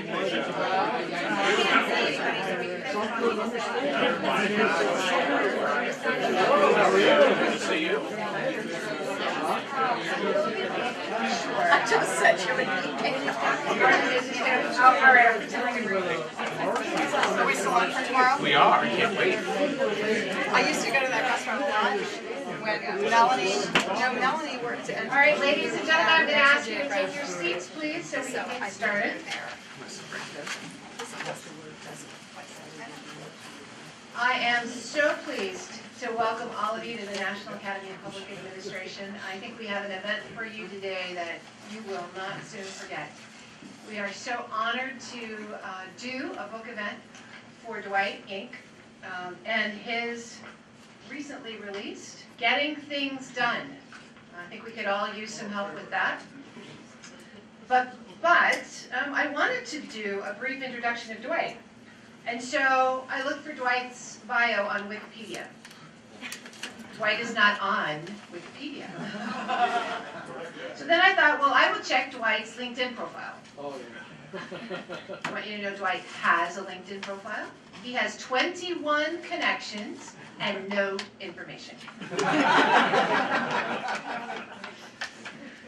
I just said you would all right, are we still on for tomorrow? We are, I can't wait. I used to go to that restaurant a lot when Melanie worked at. All right, ladies and gentlemen, I'm going to ask you to take your seats, please, so we can get started. I am so pleased to welcome all of you to the National Academy of Public Administration. I think we have an event for you today that you will not soon forget. We are so honored to do a book event for Dwight, Inc. And his recently released Getting Things Done. I think we could all use some help with that. But I wanted to do a brief introduction of Dwight. And so I looked for Dwight's bio on Wikipedia. Dwight is not on Wikipedia. So then I thought, well, I will check Dwight's LinkedIn profile. Oh, yeah. I want you to know Dwight has a LinkedIn profile. He has 21 connections and no information.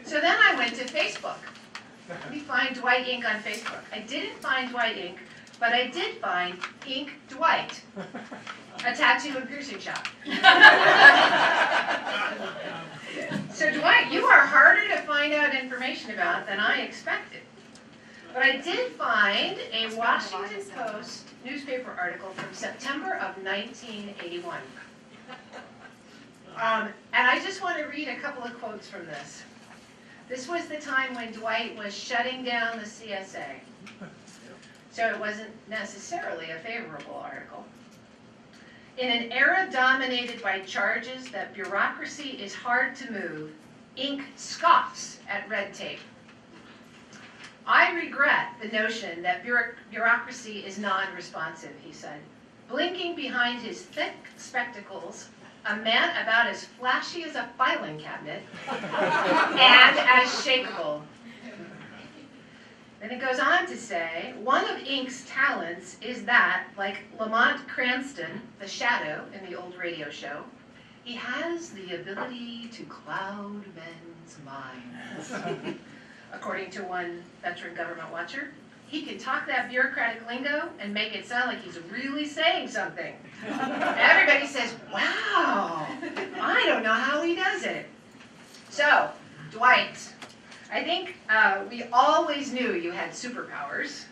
So then I went to Facebook. Let me find Dwight Inc. on Facebook. I didn't find Dwight Inc., but I did find Inc. Dwight, a tattoo and piercing shop. So Dwight, you are harder to find out information about than I expected. But I did find a Washington Post newspaper article from September of 1981. And I just want to read a couple of quotes from this. This was the time when Dwight was shutting down the CSA. So it wasn't necessarily a favorable article. In an era dominated by charges that bureaucracy is hard to move, Inc. scoffs at red tape. I regret the notion that bureaucracy is non-responsive, he said. Blinking behind his thick spectacles, a man about as flashy as a filing cabinet and as shakeable. Then it goes on to say, one of Inc.'s talents is that, like Lamont Cranston, the Shadow in the old radio show, he has the ability to cloud men's minds. According to one veteran government watcher, he can talk that bureaucratic lingo and make it sound like he's really saying something. Everybody says, wow, I don't know how he does it. So, Dwight, I think we always knew you had superpowers.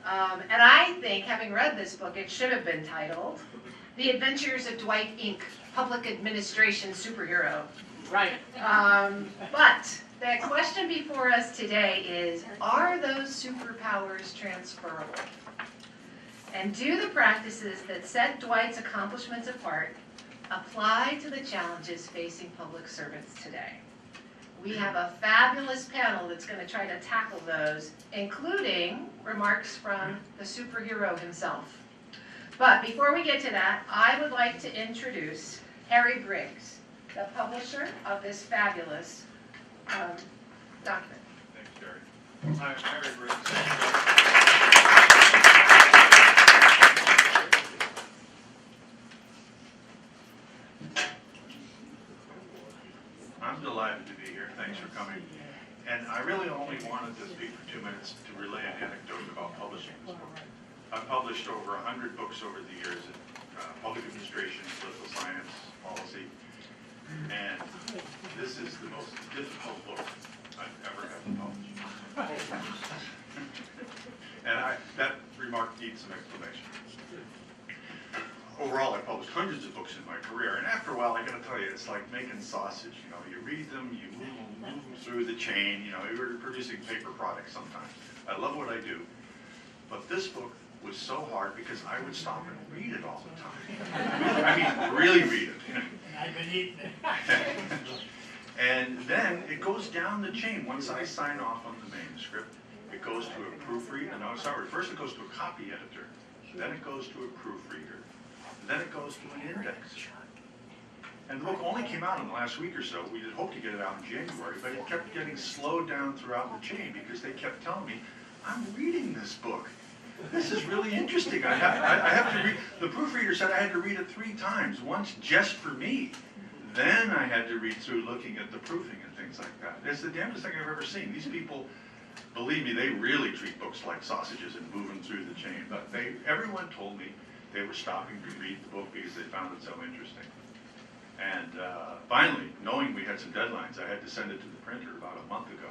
And I think, having read this book, it should have been titled The Adventures of Dwight Inc., Public Administration Superhero. Right. But the question before us today is, are those superpowers transferable? And do the practices that set Dwight's accomplishments apart apply to the challenges facing public servants today? We have a fabulous panel that's going to try to tackle those, including remarks from the superhero himself. But before we get to that, I would like to introduce Harry Briggs, the publisher of this fabulous document. Thanks, Jerry. Hi, I'm Harry Briggs. I'm delighted to be here. Thanks for coming. And I really only wanted to speak for 2 minutes to relay an anecdote about publishing this book. I've published over 100 books over the years in public administration, political science, policy, and this is the most difficult book I've ever had to publish. And that remark needs some explanation. Overall, I published hundreds of books in my career, and after a while, I gotta tell you, it's like making sausage. You know, you read them, you move them through the chain. You know, you're producing paper products sometimes. I love what I do, but this book was so hard because I would stop and read it all the time. I mean, really read it. I've been eating it. And then it goes down the chain. Once I sign off on the manuscript, it goes to a proofreader. No, sorry, first it goes to a copy editor, then it goes to a proofreader, then it goes to an index. And the book only came out in the last week or so. We had hoped to get it out in January, but it kept getting slowed down throughout the chain because they kept telling me, I'm reading this book. This is really interesting. I have to read, the proofreader said I had to read it 3 times, once just for me. Then I had to read through looking at the proofing and things like that. It's the damnedest thing I've ever seen. These people, believe me, they really treat books like sausages and move them through the chain. But everyone told me they were stopping to read the book because they found it so interesting. And finally, knowing we had some deadlines, I had to send it to the printer about a month ago.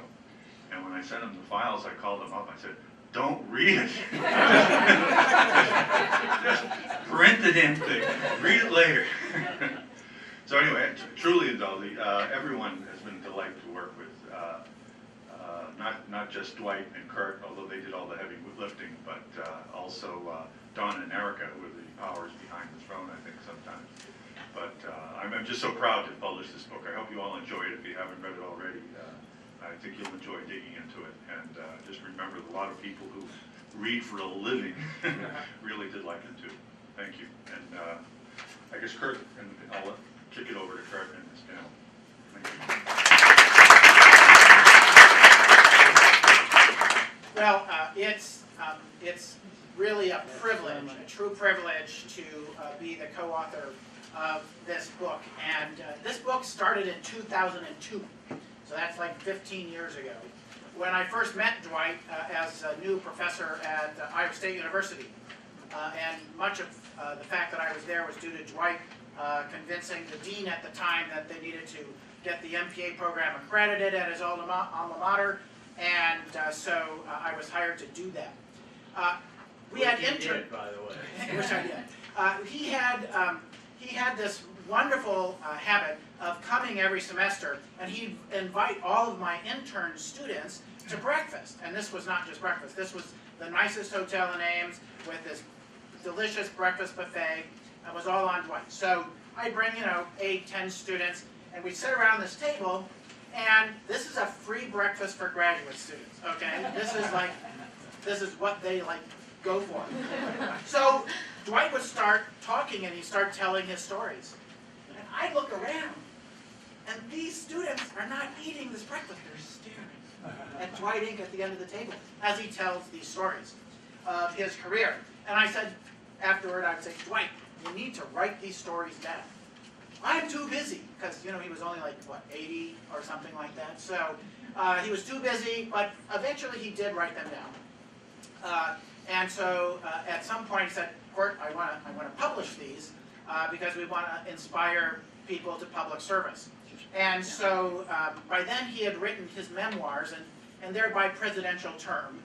And when I sent them the files, I called them up. I said, "Don't read it. Just print the damn thing. Read it later." So anyway, truly indulgent. Everyone has been a delight to work with. Not just Dwight and Kurt, although they did all the heavy lifting, but also Don and Erica, who are the powers behind the throne, I think, sometimes. But I'm just so proud to publish this book. I hope you all enjoy it if you haven't read it already. I think you'll enjoy digging into it. And just remember, a lot of people who read for a living really did like it too. Thank you. And I guess Kurt, and I'll kick it over to Kurt and his panel. Thank you. Well, it's really a privilege, a true privilege to be the co-author of this book. And this book started in 2002, so that's like 15 years ago, when I first met Dwight as a new professor at Iowa State University. And much of the fact that I was there was due to Dwight convincing the dean at the time that they needed to get the MPA program accredited at his alma mater. And so I was hired to do that. We had interns, by the way. Which I did. He had this wonderful habit of coming every semester, and he'd invite all of my intern students to breakfast. And this was not just breakfast. This was the nicest hotel in Ames with this delicious breakfast buffet. It was all on Dwight. So I'd bring, 8, 10 students, and we'd sit around this table. And this is a free breakfast for graduate students, okay? This is what they go for. So Dwight would start talking and he'd start telling his stories. And I'd look around and these students are not eating this breakfast, they're staring at Dwight Inc. at the end of the table as he tells these stories of his career. And I said, afterward, I'd say, Dwight, you need to write these stories down. I'm too busy, because, he was only 80 or something like that. So he was too busy, but eventually he did write them down. And so at some point he said, Kurt, I want to publish these because we want to inspire people to public service. And so by then he had written his memoirs, and they're by presidential term.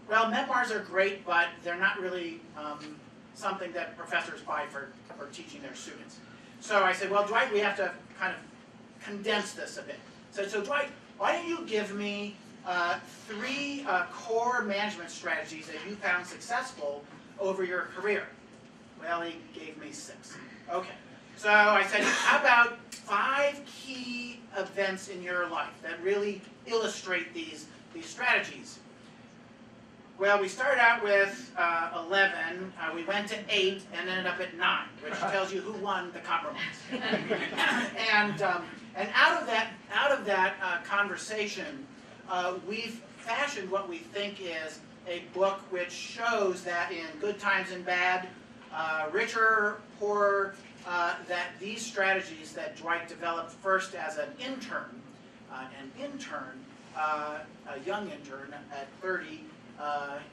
Well, memoirs are great, but they're not really something that professors buy for teaching their students. So I said, well, Dwight, we have to kind of condense this a bit. So Dwight, why don't you give me 3 core management strategies that you found successful over your career? Well, he gave me 6. Okay. So I said, how about 5 key events in your life that really illustrate these strategies? Well, we started out with 11, we went to 8, and ended up at 9, which tells you who won the compromise. And out of that conversation, we've fashioned what we think is a book which shows that in good times and bad, rich or poor, that these strategies that Dwight developed first as an intern, a young intern at 30,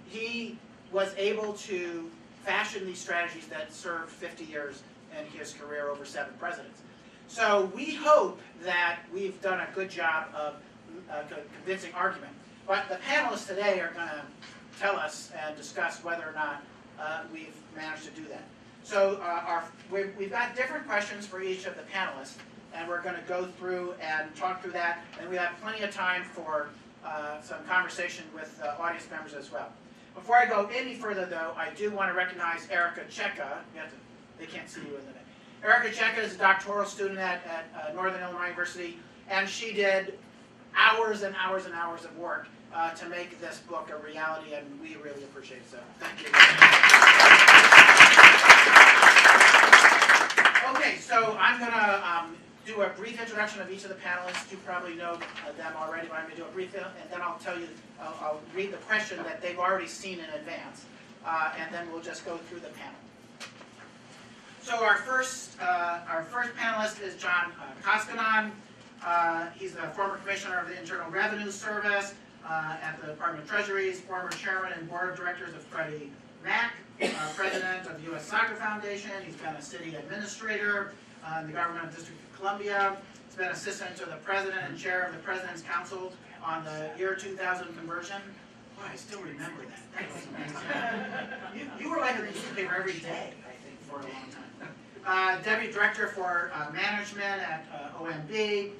he was able to fashion these strategies that served 50 years in his career over 7 presidents. So we hope that we've done a good job of convincing argument. But the panelists today are going to tell us and discuss whether or not we've managed to do that. So we've got different questions for each of the panelists, and we're going to go through and talk through that, and we have plenty of time for some conversation with audience members as well. Before I go any further, though, I do want to recognize Erica Cheka. They can't see you in the day. Erica Cheka is a doctoral student at Northern Illinois University, and she did hours and hours and hours of work to make this book a reality, and we really appreciate it. So thank you. Okay, so I'm going to do a brief introduction of each of the panelists. You probably know them already, but I'm going to do a brief, and then I'll tell you, I'll read the question that they've already seen in advance, and then we'll just go through the panel. So our first panelist is John Koskanen. He's the former commissioner of the Internal Revenue Service at the Department of Treasury. He's former chairman and board of directors of Freddie Mac, president of the U.S. Soccer Foundation. He's been a city administrator in the government of District of Columbia. He's been assistant to the president and chair of the President's Council on the year 2000 conversion. Boy, I still remember that. That was amazing. You were like in the newspaper every day, I think, for a long time. Deputy Director for Management at OMB,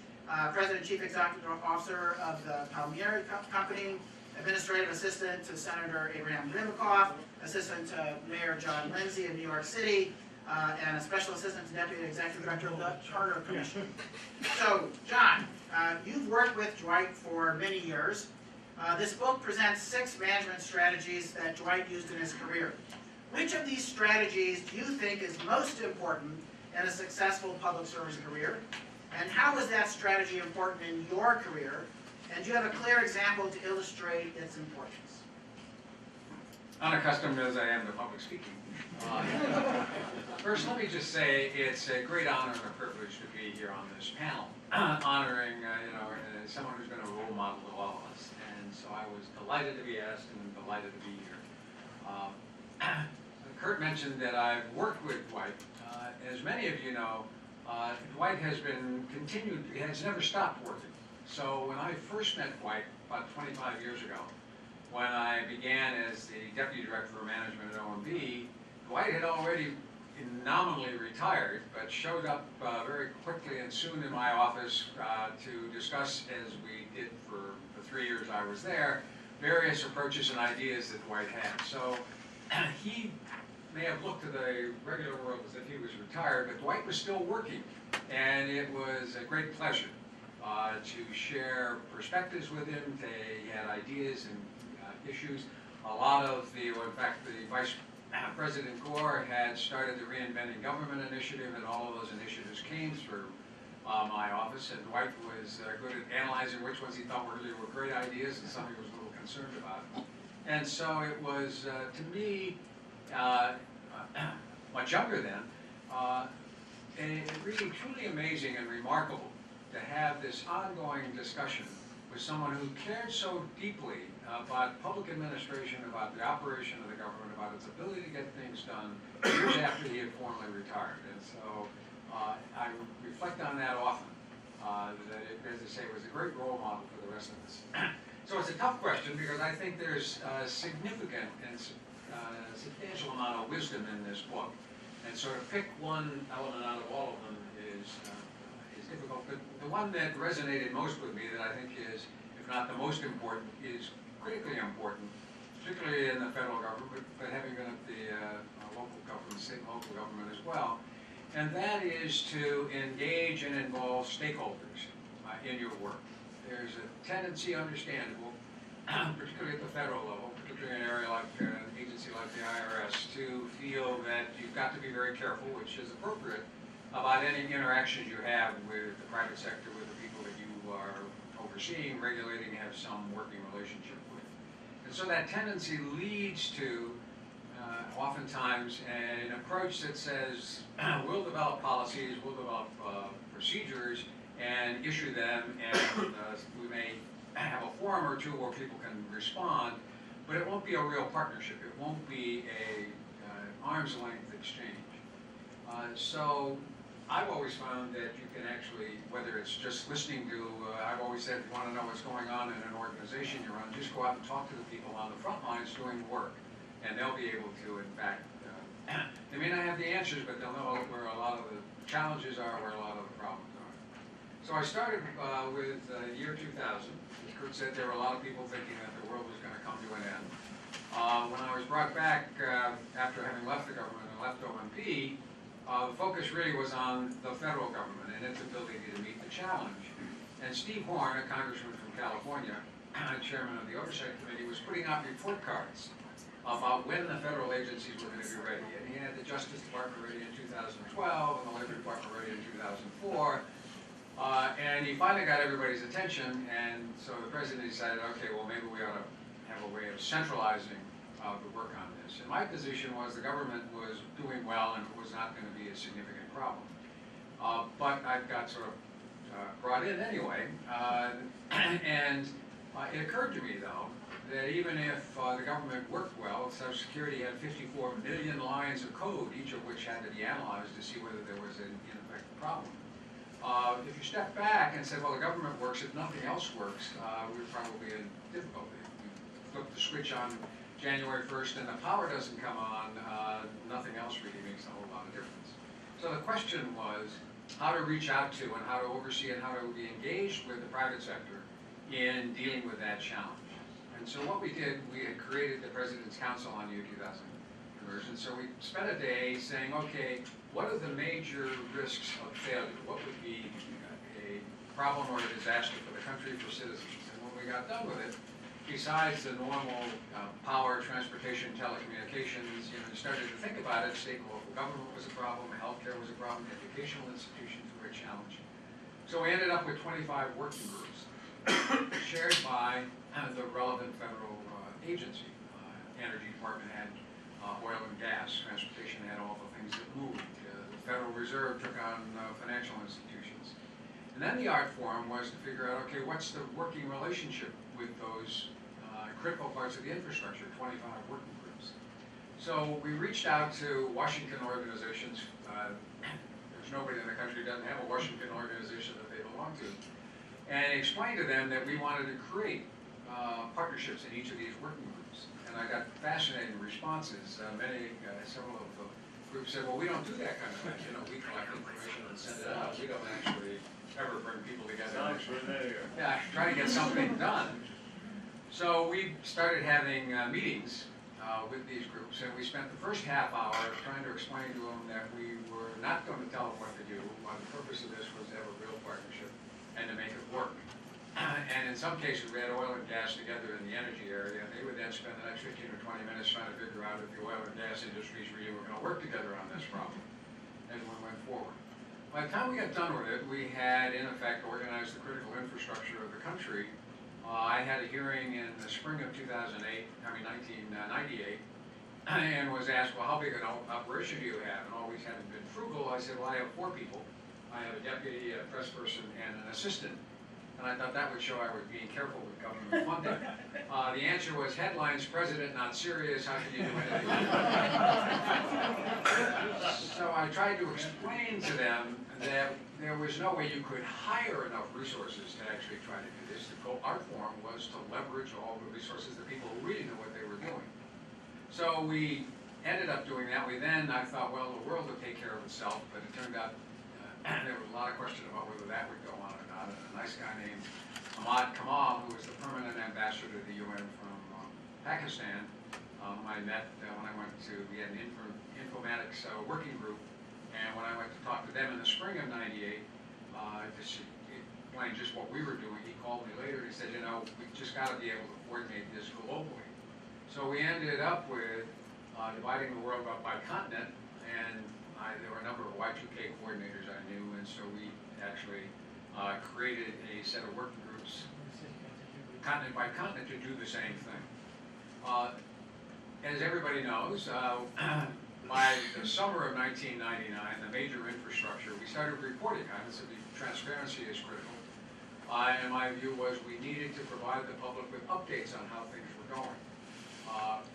President and Chief Executive Officer of the Thurmaier Company, Administrative Assistant to Senator Abraham Ribicoff, Assistant to Mayor John Lindsay of New York City, and a Special Assistant to Deputy Executive Director of the Charter Commission. So, John, you've worked with Dwight for many years. This book presents 6 management strategies that Dwight used in his career. Which of these strategies do you think is most important in a successful public service career? And how was that strategy important in your career? And do you have a clear example to illustrate its importance? Unaccustomed as I am to public speaking. First, let me just say it's a great honor and a privilege to be here on this panel, honoring someone who's been a role model to all of us. And so I was delighted to be asked and delighted to be here. Kurt mentioned that I've worked with Dwight. As many of you know, Dwight has never stopped working. So when I first met Dwight about 25 years ago, when I began as the Deputy Director for Management at OMB, Dwight had already nominally retired, but showed up very quickly and soon in my office to discuss, as we did for the 3 years I was there, various approaches and ideas that Dwight had. So he may have looked at the regular world as if he was retired, but Dwight was still working, and it was a great pleasure to share perspectives with him. He had ideas and issues. A lot of in fact, the Vice President Gore had started the Reinventing Government initiative, and all of those initiatives came through my office, and Dwight was good at analyzing which ones he thought really were great ideas and some he was a little concerned about. And so it was, to me, much younger then, really truly amazing and remarkable to have this ongoing discussion with someone who cared so deeply about public administration, about the operation of the government, about its ability to get things done years after he had formally retired. And so I reflect on that often, that it, as I say, was a great role model for the rest of us. So it's a tough question because I think there's significant and substantial amount of wisdom in this book. And so to pick one element out of all of them is difficult. But the one that resonated most with me, that I think is, if not the most important, is critically important, particularly in the federal government, but having been at the local government, state and local government as well, and that is to engage and involve stakeholders in your work. There's a tendency, understandable, particularly at the federal level, particularly in an area like an agency like the IRS, to feel that you've got to be very careful, which is appropriate, about any interactions you have with the private sector, with the people that you are overseeing, regulating, have some working relationship with. And so that tendency leads to, oftentimes, an approach that says, we'll develop policies, we'll develop procedures, and issue them, and we may have a forum or two where people can respond, but it won't be a real partnership. It won't be a arm's length exchange. So I've always found that you can actually, whether it's just listening to, I've always said, if you want to know what's going on in an organization you're on, just go out and talk to the people on the front lines doing work, and they'll be able to, in fact, they may not have the answers, but they'll know where a lot of the challenges are, where a lot of the problems are. So I started with year 2000. As Kurt said, there were a lot of people thinking that the world was going to come to an end. When I was brought back after having left the government and left OMB, the focus really was on the federal government and its ability to meet the challenge. And Steve Horn, a congressman from California, chairman of the Oversight Committee, was putting out report cards about when the federal agencies were going to be ready. And he had the Justice Department ready in 2012 and the Labor Department ready in 2004. And he finally got everybody's attention, and so the president decided, okay, well, maybe we ought to have a way of centralizing the work on this. And my position was the government was doing well and it was not going to be a significant problem. But I got sort of brought in anyway, and it occurred to me, though, that even if the government worked well, Social Security had 54 million lines of code, each of which had to be analyzed to see whether there was an in effect problem. If you step back and say, well, the government works, if nothing else works, we're probably in difficulty. You flip the switch on January 1st and the power doesn't come on, nothing else really makes a whole lot of difference. So the question was how to reach out to and how to oversee and how to be engaged with the private sector in dealing with that challenge. And so what we did, we had created the President's Council on Year 2000 Conversion. So we spent a day saying, okay, what are the major risks of failure? What would be a problem or a disaster for the country, for citizens? And when we got done with it, besides the normal power, transportation, telecommunications, you started to think about it. State and local government was a problem, healthcare was a problem, educational institutions were a challenge. So we ended up with 25 working groups shared by the relevant federal agency. Energy Department had oil and gas, transportation had all the things that moved. The Federal Reserve took on financial institutions. And then the art form was to figure out, okay, what's the working relationship with those critical parts of the infrastructure, 25 working groups. So we reached out to Washington organizations. There's nobody in the country who doesn't have a Washington organization that they belong to. And explained to them that we wanted to create partnerships in each of these working groups. And I got fascinating responses. Several of the groups said, well, we don't do that kind of thing. We collect information and send it out. We don't actually ever bring people together. Yeah, try to get something done. So we started having meetings with these groups, and we spent the first half hour trying to explain to them that we were not going to tell them what to do. The purpose of this was to have a real partnership and to make it work. And in some cases, we had oil and gas together in the energy area, and they would then spend the next 15 or 20 minutes trying to figure out if the oil and gas industries really were going to work together on this problem as we went forward. By the time we got done with it, we had, in effect, organized the critical infrastructure of the country. I had a hearing in the spring of 1998, and was asked, well, how big an operation do you have? And always having been frugal, I said, well, I have 4 people. I have a deputy, a press person, and an assistant. And I thought that would show I was being careful with government funding. The answer was headlines, president not serious, how can you do anything? So I tried to explain to them that there was no way you could hire enough resources to actually try to do this. The art form was to leverage all the resources, the people who really knew what they were doing. So we ended up doing that. I thought, well, the world would take care of itself, but it turned out there was a lot of question about whether that would go on or not. And a nice guy named Ahmad Kamal, who was the permanent ambassador to the UN from Pakistan, I met when I went to, we had an informatics working group, and when I went to talk to them in the spring of '98, explained just what we were doing, he called me later and he said, we've just got to be able to coordinate this globally. So we ended up with dividing the world up by continent, and there were a number of Y2K coordinators I knew, and so we actually created a set of working groups, continent by continent, to do the same thing. As everybody knows, by the summer of 1999, the major infrastructure, we started reporting on it, so the transparency is critical. And my view was we needed to provide the public with updates on how things were going.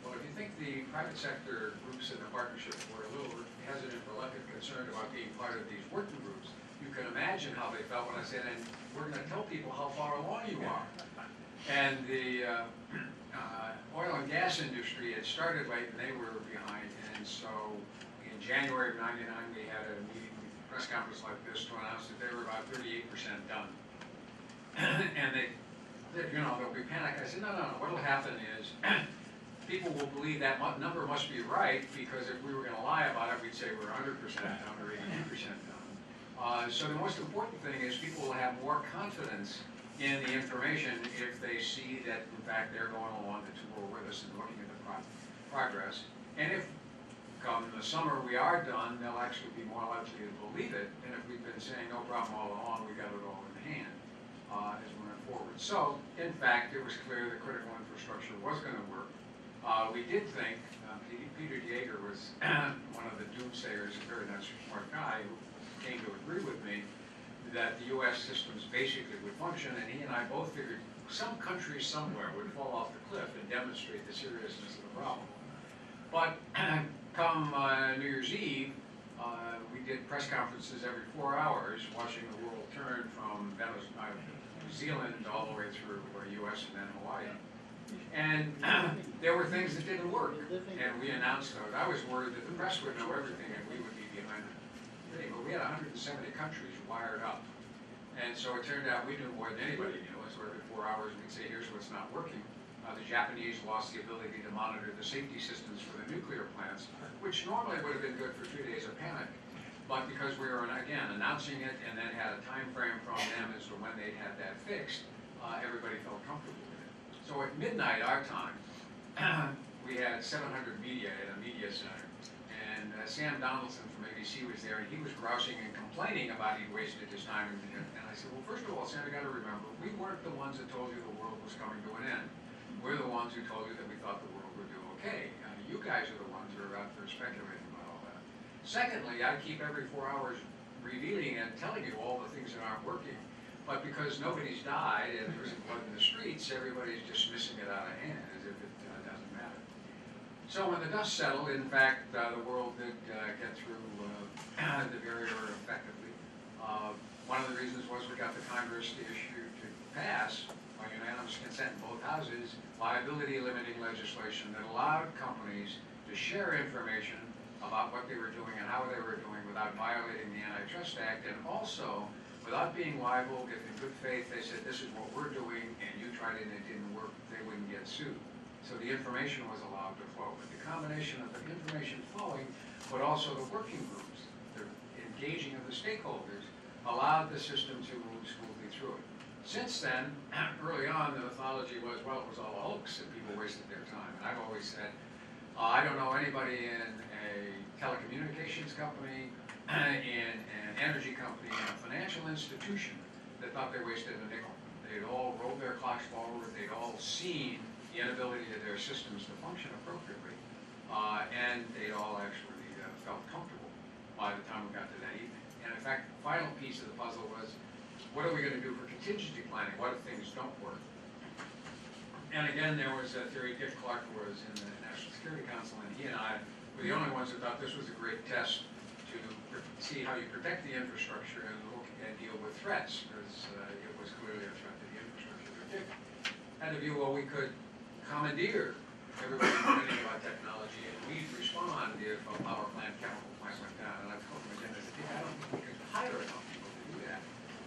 Well, if you think the private sector groups in the partnership were a little hesitant, reluctant, concerned about being part of these working groups, you can imagine how they felt when I said, and we're going to tell people how far along you are. And the oil and gas industry had started late and they were behind, and so in January of '99 we had a meeting, press conference like this, to announce that they were about 38% done. And they said, there'll be panic. I said, no, what'll happen is people will believe that number must be right, because if we were going to lie about it, we'd say we're 100% done or 82% done. So the most important thing is people will have more confidence in the information if they see that, in fact, they're going along the tour with us and looking at the progress. And if come the summer we are done, they'll actually be more likely to believe it. And if we've been saying no problem all along, we got it all in hand as we went forward. So, in fact, it was clear that critical infrastructure was going to work. We did think, Peter Dieger was one of the doomsayers, a very nice, smart guy, who came to agree with me that the U.S. systems basically would function, and he and I both figured some country somewhere would fall off the cliff and demonstrate the seriousness of the problem. But come New Year's Eve, we did press conferences every 4 hours, watching the world turn from New Zealand all the way through the U.S. and then Hawaii. And there were things that didn't work, and we announced those. I was worried that the press would know everything and we would be behind the thing, but we had 170 countries wired up. And so it turned out we knew more than anybody knew, and so every 4 hours we'd say, here's what's not working. The Japanese lost the ability to monitor the safety systems for the nuclear plants, which normally would have been good for 2 days of panic. But because we were, again, announcing it and then had a time frame from them as to when they'd had that fixed, everybody felt comfortable with it. So at midnight our time, we had 700 media at a media center. And Sam Donaldson from ABC was there, and he was grousing and complaining about he'd wasted his time. And I said, well, first of all, Sam, you got to remember, we weren't the ones that told you the world was coming to an end. We're the ones who told you that we thought the world would do okay. You guys are the ones who are out there speculating about all that. Secondly, I keep every 4 hours revealing and telling you all the things that aren't working. But because nobody's died and there isn't blood in the streets, everybody's dismissing it out of hand as if it doesn't matter. So when the dust settled, in fact, the world did get through the barrier effectively. One of the reasons was we got the Congress to pass, by unanimous consent in both houses, liability limiting legislation that allowed companies to share information about what they were doing and how they were doing without violating the Antitrust Act, and also without being liable if in good faith they said this is what we're doing and you tried it and it didn't work, they wouldn't get sued. So the information was allowed to flow. But the combination of the information flowing, but also the working groups, the engaging of the stakeholders, allowed the system to move smoothly through it. Since then, early on, the mythology was, well, it was all a hoax and people wasted their time. And I've always said, I don't know anybody in a telecommunications company, in an energy company, in a financial institution that thought they wasted a nickel. They'd all rolled their clocks forward. They'd all seen the inability of their systems to function appropriately. And they'd all actually felt comfortable by the time we got to that evening. And in fact, the final piece of the puzzle was, what are we going to do for contingency planning? What if things don't work? And again, there was a theory. Dick Clark was in the National Security Council, and he and I were the only ones who thought this was a great test to see how you protect the infrastructure and look and deal with threats, because it was clearly a threat to the infrastructure. But Dick had a view, well, we could commandeer everybody complaining about technology, and we'd respond if a power plant, chemical plant went down. And I told him again, I said, Dick, I don't think we could hire enough people to do that,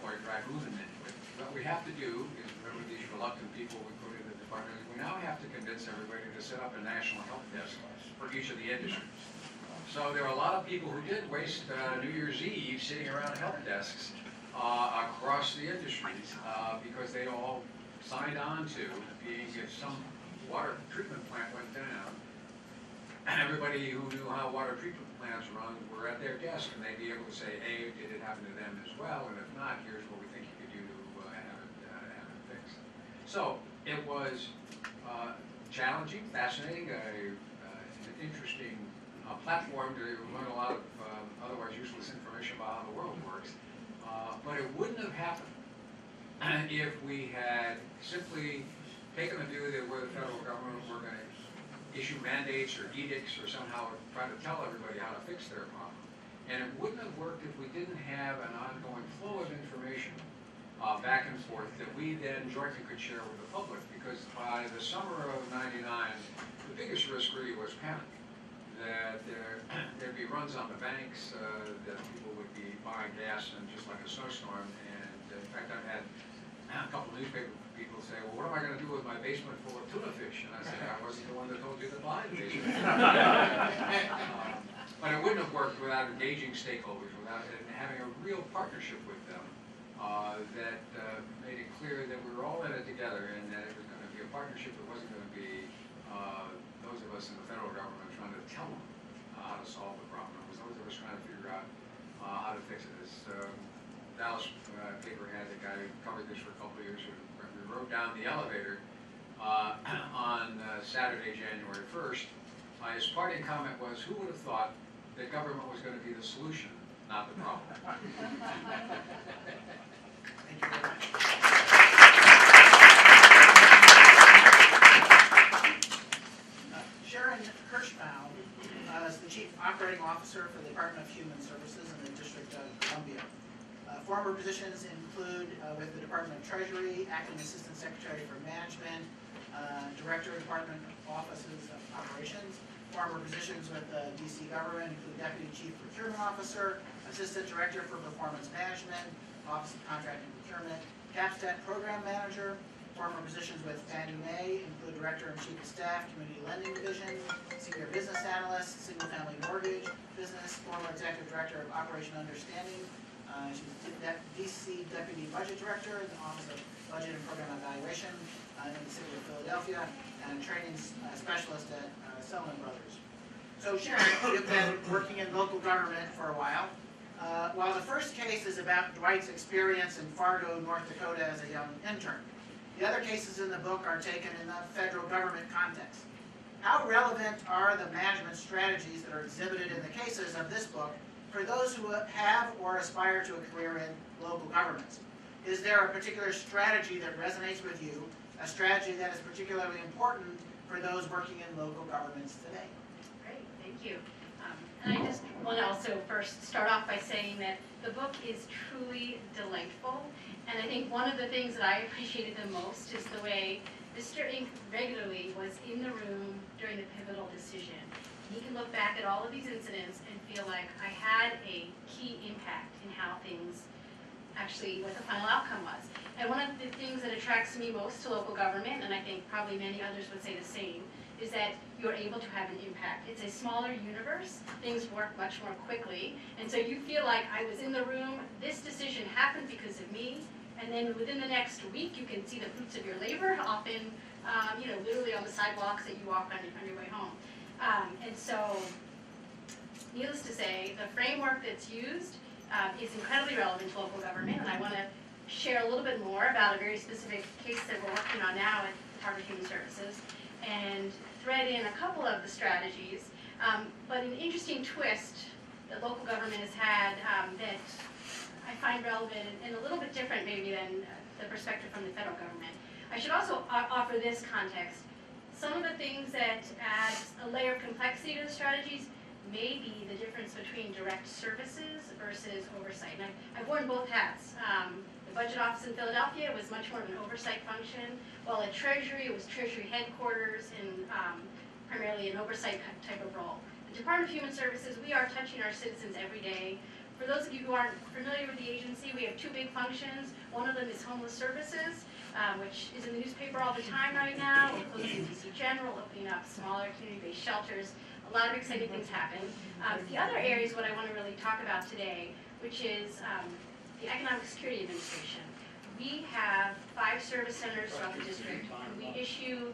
or dragoon them into it. What we have to do is, remember these reluctant people we put in the department, we now have to convince everybody to set up a national help desk for each of the industries. So there are a lot of people who did waste New Year's Eve sitting around help desks across the industries because they all signed on to being, if some water treatment plant went down, everybody who knew how water treatment plants run were at their desk, and they'd be able to say, hey, did it happen to them as well? And if not, here's what we think you could do to have it fixed. So it was challenging, fascinating, an interesting platform to learn a lot of otherwise useless information about how the world works. But it wouldn't have happened if we had simply taken the view that we're the federal government, we're going to issue mandates or edicts or somehow try to tell everybody how to fix their problem. And it wouldn't have worked if we didn't have an ongoing flow of information back and forth that we then jointly could share with the public, because by the summer of '99, the biggest risk really was panic. That there'd be runs on the banks, that people would be buying gas and just like a snowstorm. And in fact, I've had a couple of newspaper people say, well, what am I going to do with my basement full of tuna fish? And I said, I wasn't the one that told you to buy the basement. But it wouldn't have worked without engaging stakeholders, without having a real partnership with them that made it clear that we were all in it together, and that it was going to be a partnership. It wasn't going to be those of us in the federal government trying to tell them how to solve on the elevator on Saturday, January 1st, his parting comment was, who would have thought that government was going to be the solution, not the problem? Thank you very much. Sharon Kirschbaum is the Chief Operating Officer for the Department of Human Services in the District of Columbia. Former positions include with the Department of Treasury, Acting Assistant Secretary for Management, Director of Department Offices of Operations. Former positions with the DC government include Deputy Chief Procurement Officer, Assistant Director for Performance Management, Office of Contract and Procurement, Capstat Program Manager. Former positions with Fannie Mae include Director and Chief of Staff, Community Lending Division, Senior Business Analyst, Single Family Mortgage Business, former Executive Director of Operation Understanding. She's DC Deputy Budget Director in the Office of Budget and Program Evaluation in the City of Philadelphia, and a training specialist at Selman Brothers. So Sharon, you've been working in local government for a while. While the first case is about Dwight's experience in Fargo, North Dakota as a young intern, the other cases in the book are taken in the federal government context. How relevant are the management strategies that are exhibited in the cases of this book for those who have or aspire to a career in local governments? Is there a particular strategy that resonates with you, a strategy that is particularly important for those working in local governments today? Great, thank you. And I just want to also first start off by saying that the book is truly delightful. And I think one of the things that I appreciated the most is the way Mr. Ink regularly was in the room during the pivotal decision. He can look back at all of these incidents and feel like I had a key impact in how things actually, what the final outcome was. And one of the things that attracts me most to local government, and I think probably many others would say the same, is that you're able to have an impact. It's a smaller universe, things work much more quickly, and so you feel like I was in the room, this decision happened because of me, and then within the next week you can see the fruits of your labor, often literally on the sidewalks that you walk on your way home. And so, needless to say, the framework that's used is incredibly relevant to local government, and I want to share a little bit more about a very specific case that we're working on now at the Department of Human Services, and thread in a couple of the strategies, but an interesting twist that local government has had that I find relevant and a little bit different maybe than the perspective from the federal government. I should also offer this context. Some of the things that add a layer of complexity to the strategies may be the difference between direct services versus oversight. And I've worn both hats. The budget office in Philadelphia was much more of an oversight function, while at Treasury it was Treasury headquarters and primarily an oversight type of role. The Department of Human Services, we are touching our citizens every day. For those of you who aren't familiar with the agency, we have two big functions. One of them is homeless services, which is in the newspaper all the time right now. We're closing DC General, opening up smaller community-based shelters. A lot of exciting things happen. The other area is what I want to really talk about today, which is the Economic Security Administration. We have 5 service centers throughout the district, and we issue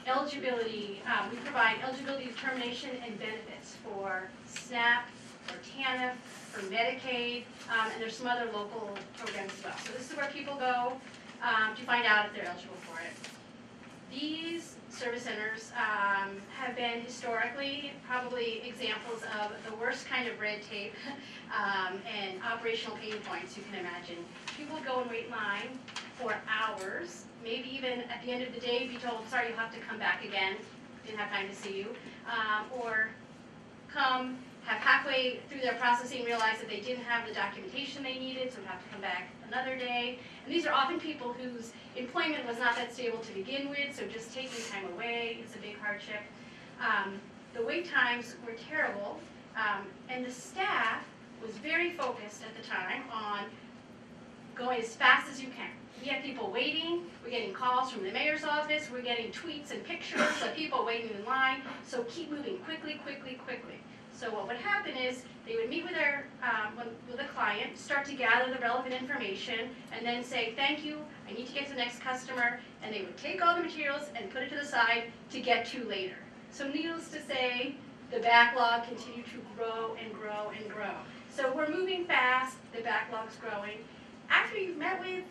eligibility, we provide eligibility determination and benefits for SNAP, for TANF, for Medicaid, and there's some other local programs as well. So this is where people go to find out if they're eligible for it. These service centers have been historically probably examples of the worst kind of red tape and operational pain points you can imagine. People go and wait in line for hours, maybe even at the end of the day be told, sorry, you'll have to come back again, didn't have time to see you, or come, have halfway through their processing realize that they didn't have the documentation they needed, so would have to come back another day. And these are often people whose employment was not that stable to begin with, so just taking time away is a big hardship. The wait times were terrible, and the staff was very focused at the time on going as fast as you can. We had people waiting, we're getting calls from the mayor's office, we're getting tweets and pictures of people waiting in line, so keep moving quickly, quickly, quickly. So what would happen is they would meet with their with a client, start to gather the relevant information, and then say, thank you, I need to get to the next customer, and they would take all the materials and put it to the side to get to later. So needless to say, the backlog continued to grow and grow and grow. So we're moving fast, the backlog's growing. After you've met with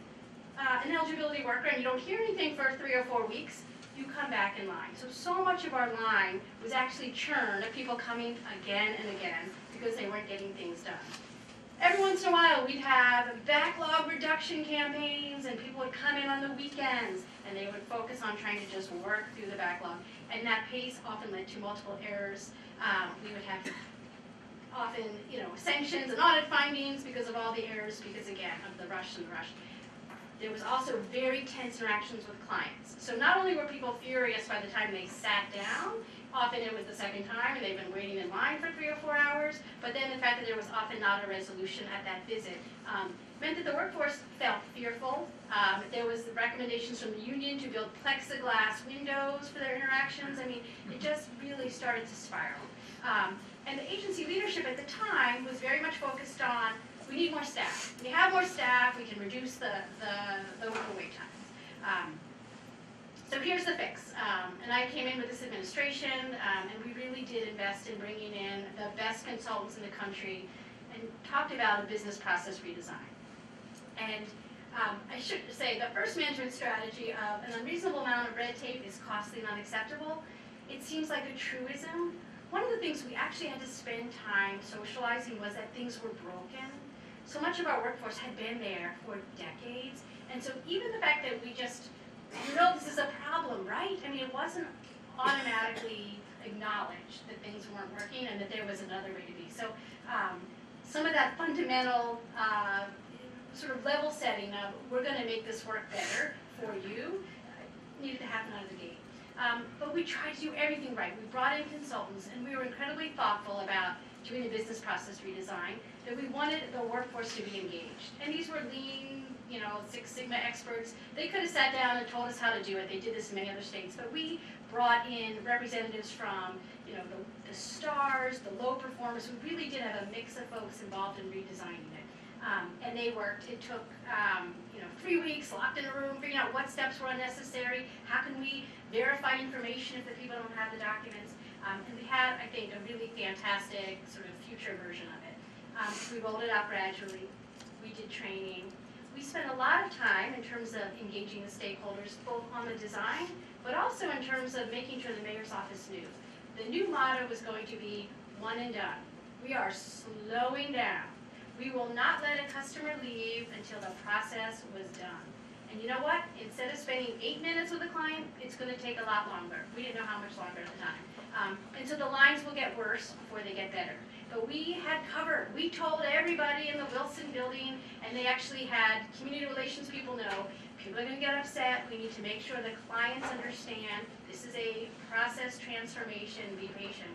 an eligibility worker and you don't hear anything for 3 or 4 weeks, you come back in line. So much of our line was actually churn of people coming again and again because they weren't getting things done. Every once in a while, we'd have backlog reduction campaigns, and people would come in on the weekends, and they would focus on trying to just work through the backlog. And that pace often led to multiple errors. We would have often, sanctions and audit findings because of all the errors, because again, of the rush and the rush. There was also very tense interactions with clients. So not only were people furious by the time they sat down, often it was the second time and they've been waiting in line for 3 or 4 hours, but then the fact that there was often not a resolution at that visit meant that the workforce felt fearful. There was recommendations from the union to build plexiglass windows for their interactions. I mean, it just really started to spiral. And the agency leadership at the time was very much focused on, we need more staff. We have more staff, we can reduce the wait times. So here's the fix. And I came in with this administration, and we really did invest in bringing in the best consultants in the country and talked about a business process redesign. And I should say the first management strategy of an unreasonable amount of red tape is costly and unacceptable. It seems like a truism. One of the things we actually had to spend time socializing was that things were broken. So much of our workforce had been there for decades. And so even the fact that we just, this is a problem, right? I mean, it wasn't automatically acknowledged that things weren't working and that there was another way to be. So some of that fundamental sort of level setting of, we're going to make this work better for you, needed to happen out of the gate. But we tried to do everything right. We brought in consultants, and we were incredibly thoughtful about doing a business process redesign, that we wanted the workforce to be engaged. And these were lean, Six Sigma experts. They could have sat down and told us how to do it. They did this in many other states. But we brought in representatives from, the stars, the low performers. We really did have a mix of folks involved in redesigning it. And they worked. It took, 3 weeks, locked in a room, figuring out what steps were unnecessary. How can we verify information if the people don't have the documents? And we had, I think, a really fantastic sort of future version of it. We rolled it out gradually. We did training. We spent a lot of time in terms of engaging the stakeholders, both on the design, but also in terms of making sure the mayor's office knew. The new motto was going to be one and done. We are slowing down. We will not let a customer leave until the process was done. And you know what? Instead of spending 8 minutes with a client, it's going to take a lot longer. We didn't know how much longer at the time. And so the lines will get worse before they get better. But we had covered. We told everybody in the Wilson building, and they actually had community relations people know, people are going to get upset. We need to make sure the clients understand this is a process transformation. Be patient.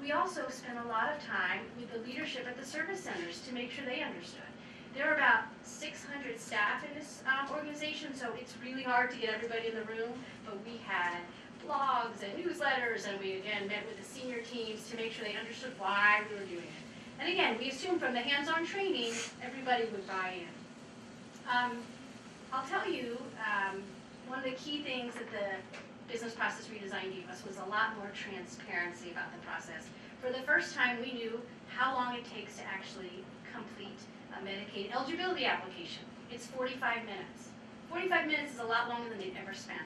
We also spent a lot of time with the leadership at the service centers to make sure they understood. There are about 600 staff in this organization, so it's really hard to get everybody in the room, but we had blogs and newsletters, and we again met with the senior teams to make sure they understood why we were doing it. And again, we assumed from the hands-on training, everybody would buy in. I'll tell you, one of the key things that the business process redesign gave us was a lot more transparency about the process. For the first time, we knew how long it takes to actually complete a Medicaid eligibility application. It's 45 minutes. 45 minutes is a lot longer than they've ever spent.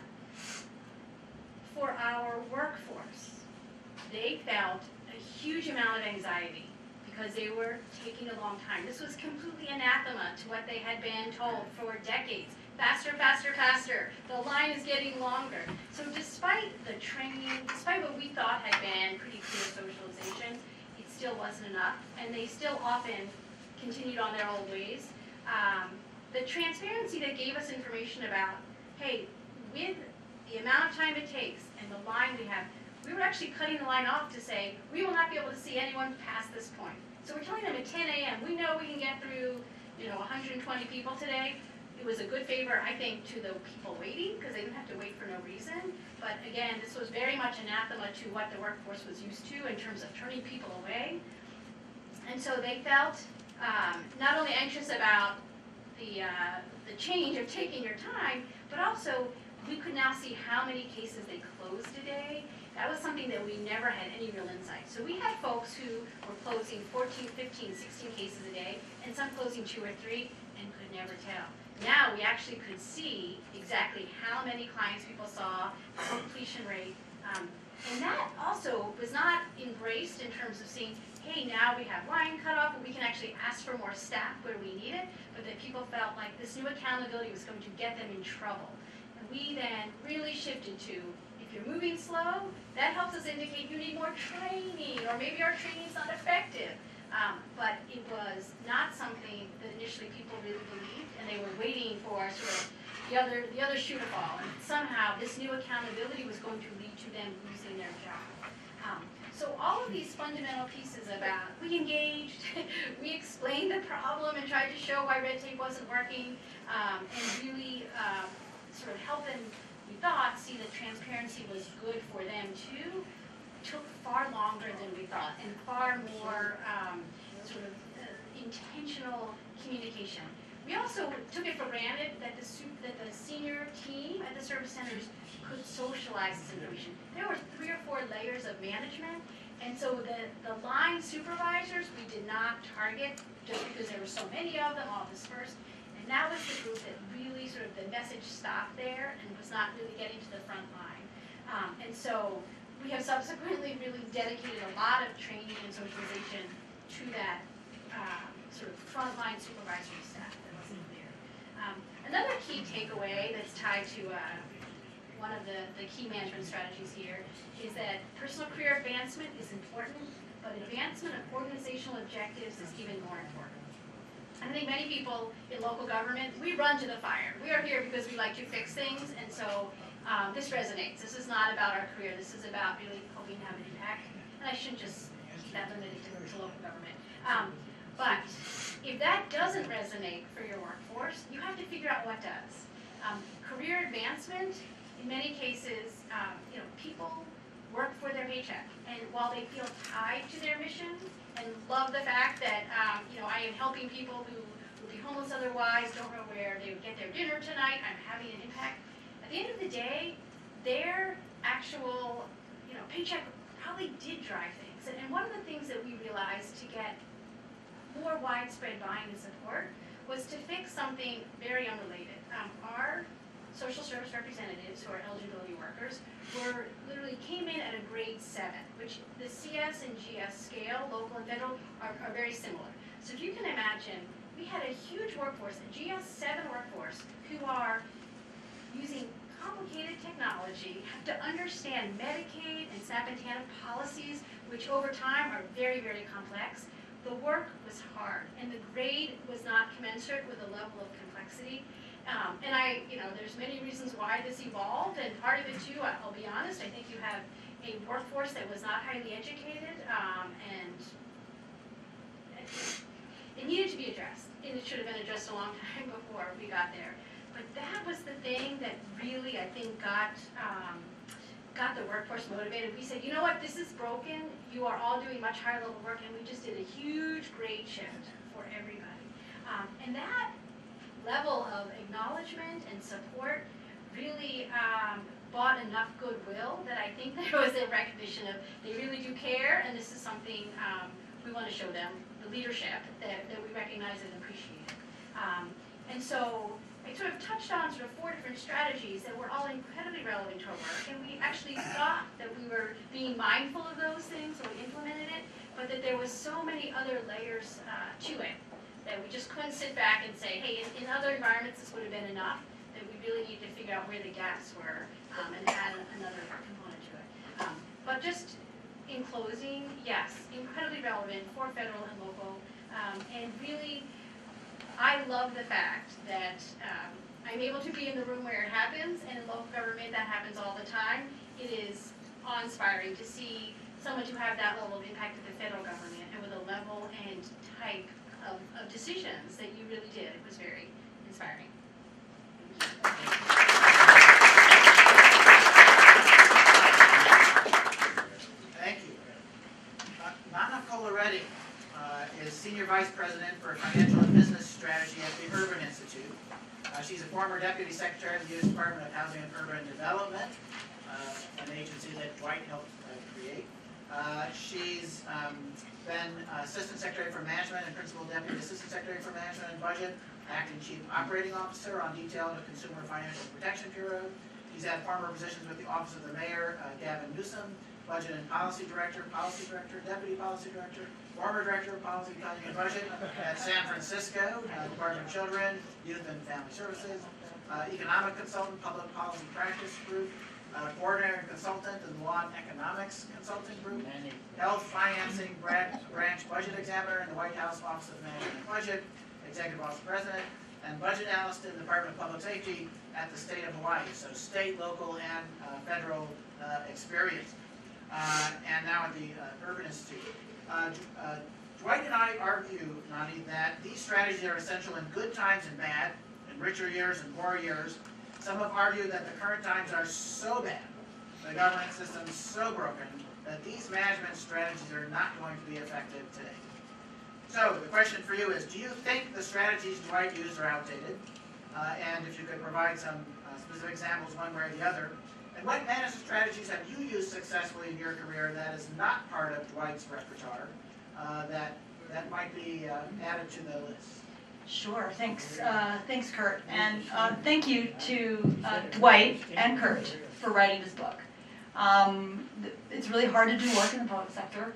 For our workforce, they felt a huge amount of anxiety because they were taking a long time. This was completely anathema to what they had been told for decades. Faster, faster, faster. The line is getting longer. So despite the training, despite what we thought had been pretty clear socialization, it still wasn't enough, and they still often continued on their old ways. The transparency that gave us information about, hey, with the amount of time it takes and the line we have, we were actually cutting the line off to say, we will not be able to see anyone past this point. So we're telling them at 10 a.m., we know we can get through 120 people today. It was a good favor, I think, to the people waiting, because they didn't have to wait for no reason. But again, this was very much anathema to what the workforce was used to in terms of turning people away. And so they felt not only anxious about the change of taking your time, but also we could now see how many cases they closed a day. That was something that we never had any real insight. So we had folks who were closing 14, 15, 16 cases a day, and some closing 2 or 3, and could never tell. now we actually could see exactly how many clients people saw, the completion rate. And that also was not embraced in terms of seeing, hey, now we have line cutoff, and we can actually ask for more staff where we need it, but that people felt like this new accountability was going to get them in trouble. And we then really shifted to, if you're moving slow, that helps us indicate you need more training, or maybe our training's not effective. But it was not something that initially people really believed, and they were waiting for sort of the other shoe to fall. And somehow this new accountability was going to lead to them losing their job. So all of these fundamental pieces about, we engaged, we explained the problem and tried to show why red tape wasn't working, and really sort of help them, we thought, see that transparency was good for them too, took far longer than we thought, and far more sort of intentional communication. We also took it for granted that the senior team at the service centers could socialize this information. There were 3 or 4 layers of management, and so the line supervisors we did not target just because there were so many of them all dispersed. And that was the group that really sort of the message stopped there and was not really getting to the front line. And so we have subsequently really dedicated a lot of training and socialization to that sort of frontline supervisory staff that wasn't clear. Another key takeaway that's tied to one of the key management strategies here is that personal career advancement is important, but advancement of organizational objectives is even more important. I think many people in local government, we run to the fire. We are here because we like to fix things, and so this resonates. This is not about our career. This is about really hoping to have an impact. And I shouldn't just keep that limited to local government. But if that doesn't resonate for your workforce, you have to figure out what does. Career advancement, in many cases, people work for their paycheck. And while they feel tied to their mission and love the fact that, I am helping people who would be homeless otherwise, don't know where they would get their dinner tonight, I'm having an impact. At the end of the day, their actual, paycheck probably did drive things. And one of the things that we realized to get more widespread buy-in and support was to fix something very unrelated. Our social service representatives, who are eligibility workers, literally came in at a grade 7, which the CS and GS scale, local and federal, are very similar. So if you can imagine, we had a huge workforce, a GS 7 workforce, who are using complicated technology, have to understand Medicaid and SNAP and TANF policies, which over time are very, very complex. The work was hard, and the grade was not commensurate with the level of complexity. And there's many reasons why this evolved, and part of it too, I'll be honest, I think you have a workforce that was not highly educated, and it needed to be addressed, and it should have been addressed a long time before we got there. But that was the thing that really, I think, got the workforce motivated. We said, you know what, this is broken, you are all doing much higher level work, and we just did a huge grade shift for everybody. And that level of acknowledgement and support really bought enough goodwill that I think there was a recognition of they really do care, and this is something we want to show them, the leadership that we recognize and appreciate. And so I sort of touched on sort of 4 different strategies that were all incredibly relevant to our work, and we actually thought that we were being mindful of those things when we implemented it, but that there was so many other layers to it that we just couldn't sit back and say, hey, in other environments this would have been enough, that we really need to figure out where the gaps were and add another component to it. But just in closing, yes, incredibly relevant for federal and local, and really, I love the fact that I'm able to be in the room where it happens, and in local government that happens all the time. It is awe-inspiring to see someone to have that level of impact at the federal government and with a level and type of decisions that you really did. It was very inspiring. Thank you. Nana Coloretti is Senior Vice President for Financial and Business Strategy at the Urban Institute. She's a former Deputy Secretary of the U.S. Department of Housing and Urban Development, an agency that Dwight helped create. She's been Assistant Secretary for Management and Principal Deputy Assistant Secretary for Management and Budget, acting chief operating officer on detail in the Consumer Financial Protection Bureau. He's had former positions with the Office of the Mayor, Gavin Newsom, Budget and Policy Director, Deputy Policy Director, former Director of Policy, Planning and Budget at San Francisco, Department of Children, Youth and Family Services, Economic Consultant, Public Policy Practice Group, Coordinator and Consultant in the Law and Economics Consulting Group, Health Financing Branch Budget Examiner in the White House Office of Management and Budget, Executive Office President, and Budget Analyst in the Department of Public Safety at the state of Hawaii. So state, local, and federal experience. And now at the Urban Institute. Dwight and I argue, Nani, that these strategies are essential in good times and bad, in richer years and poorer years. Some have argued that the current times are so bad, the government system is so broken, that these management strategies are not going to be effective today. So the question for you is, do you think the strategies Dwight used are outdated? And if you could provide some specific examples one way or the other. And what management strategies have you used successfully in your career that is not part of Dwight's repertoire that might be added to the list? Sure, thanks, thanks Kurt, and thank you to Dwight and Kurt for writing this book. It's really hard to do work in the public sector.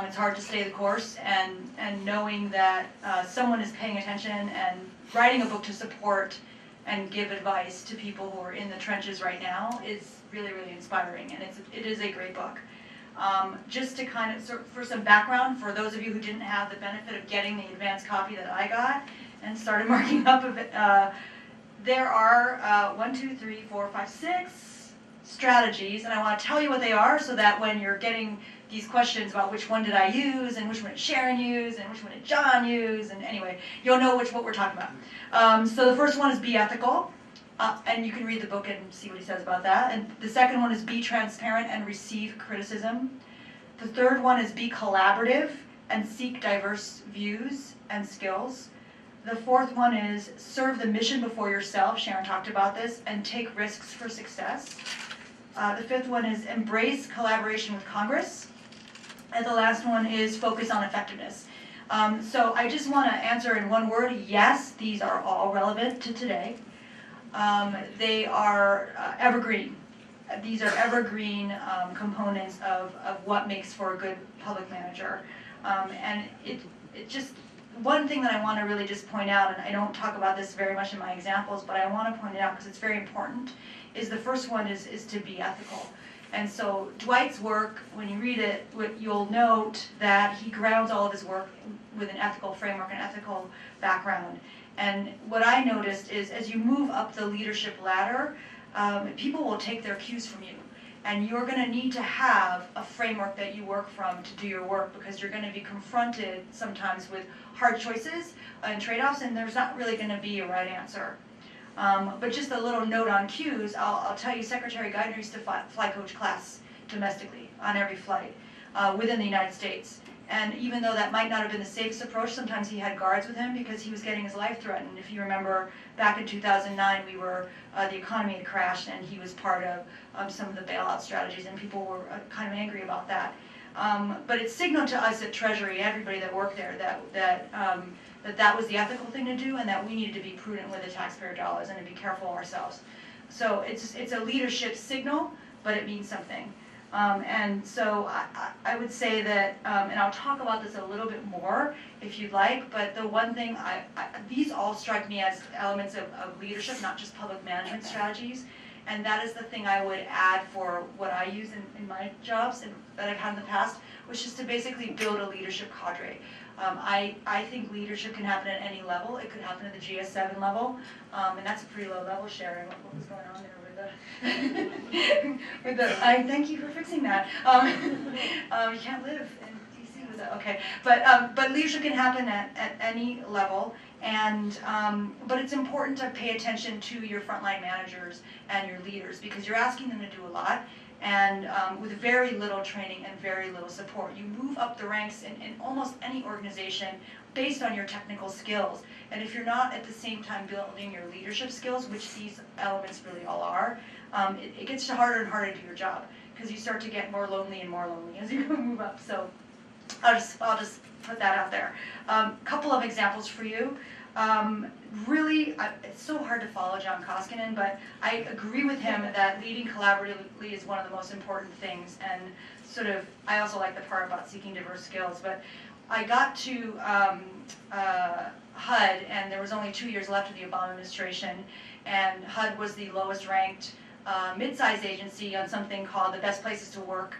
It's hard to stay the course, and knowing that someone is paying attention and writing a book to support and give advice to people who are in the trenches right now is really, really inspiring, and it is a great book. Just to kind of, for some background, for those of you who didn't have the benefit of getting the advanced copy that I got and started marking up of it, there are 6 strategies, and I want to tell you what they are so that when you're getting these questions about which one did I use, and which one did Sharon use, and which one did John use, and anyway, you'll know what we're talking about. So the first one is be ethical, and you can read the book and see what he says about that. And the second one is be transparent and receive criticism. The third one is be collaborative and seek diverse views and skills. The fourth one is serve the mission before yourself, Sharon talked about this, and take risks for success. The fifth one is embrace collaboration with Congress. And the last one is focus on effectiveness. So I just want to answer in one word, yes, these are all relevant to today. They are evergreen. These are evergreen components of what makes for a good public manager. And it just, one thing that I want to really just point out, and I don't talk about this very much in my examples, but I want to point it out because it's very important, is the first one is to be ethical. And so Dwight's work, when you read it, you'll note that he grounds all of his work with an ethical framework, an ethical background. And what I noticed is as you move up the leadership ladder, people will take their cues from you. And you're going to need to have a framework that you work from to do your work, because you're going to be confronted sometimes with hard choices and trade-offs, and there's not really going to be a right answer. But just a little note on cues, I'll tell you, Secretary Geithner used to fly coach class domestically on every flight within the United States. And even though that might not have been the safest approach, sometimes he had guards with him because he was getting his life threatened. If you remember, back in 2009, the economy had crashed, and he was part of some of the bailout strategies, and people were kind of angry about that. But it signaled to us at Treasury, everybody that worked there, that was the ethical thing to do, and that we needed to be prudent with the taxpayer dollars and to be careful ourselves. So it's a leadership signal, but it means something. And so I would say that, and I'll talk about this a little bit more if you'd like, but the one thing, these all strike me as elements of leadership, not just public management strategies. And that is the thing I would add for what I use in my jobs and that I've had in the past, which is to basically build a leadership cadre. I think leadership can happen at any level. It could happen at the GS7 level, and that's a pretty low level, Sharon. What was going on there with the, I thank you for fixing that. You can't live in DC with that, okay. But leadership can happen at any level, and but it's important to pay attention to your frontline managers and your leaders, because you're asking them to do a lot, and with very little training and very little support. You move up the ranks in almost any organization based on your technical skills. And if you're not at the same time building your leadership skills, which these elements really all are, it gets harder and harder to do your job, because you start to get more lonely and more lonely as you move up. So I'll just put that out there. Couple of examples for you. Really, it's so hard to follow John Koskinen, but I agree with him that leading collaboratively is one of the most important things. And sort of, I also like the part about seeking diverse skills. But I got to HUD, and there was only 2 years left of the Obama administration, and HUD was the lowest ranked mid-sized agency on something called the Best Places to Work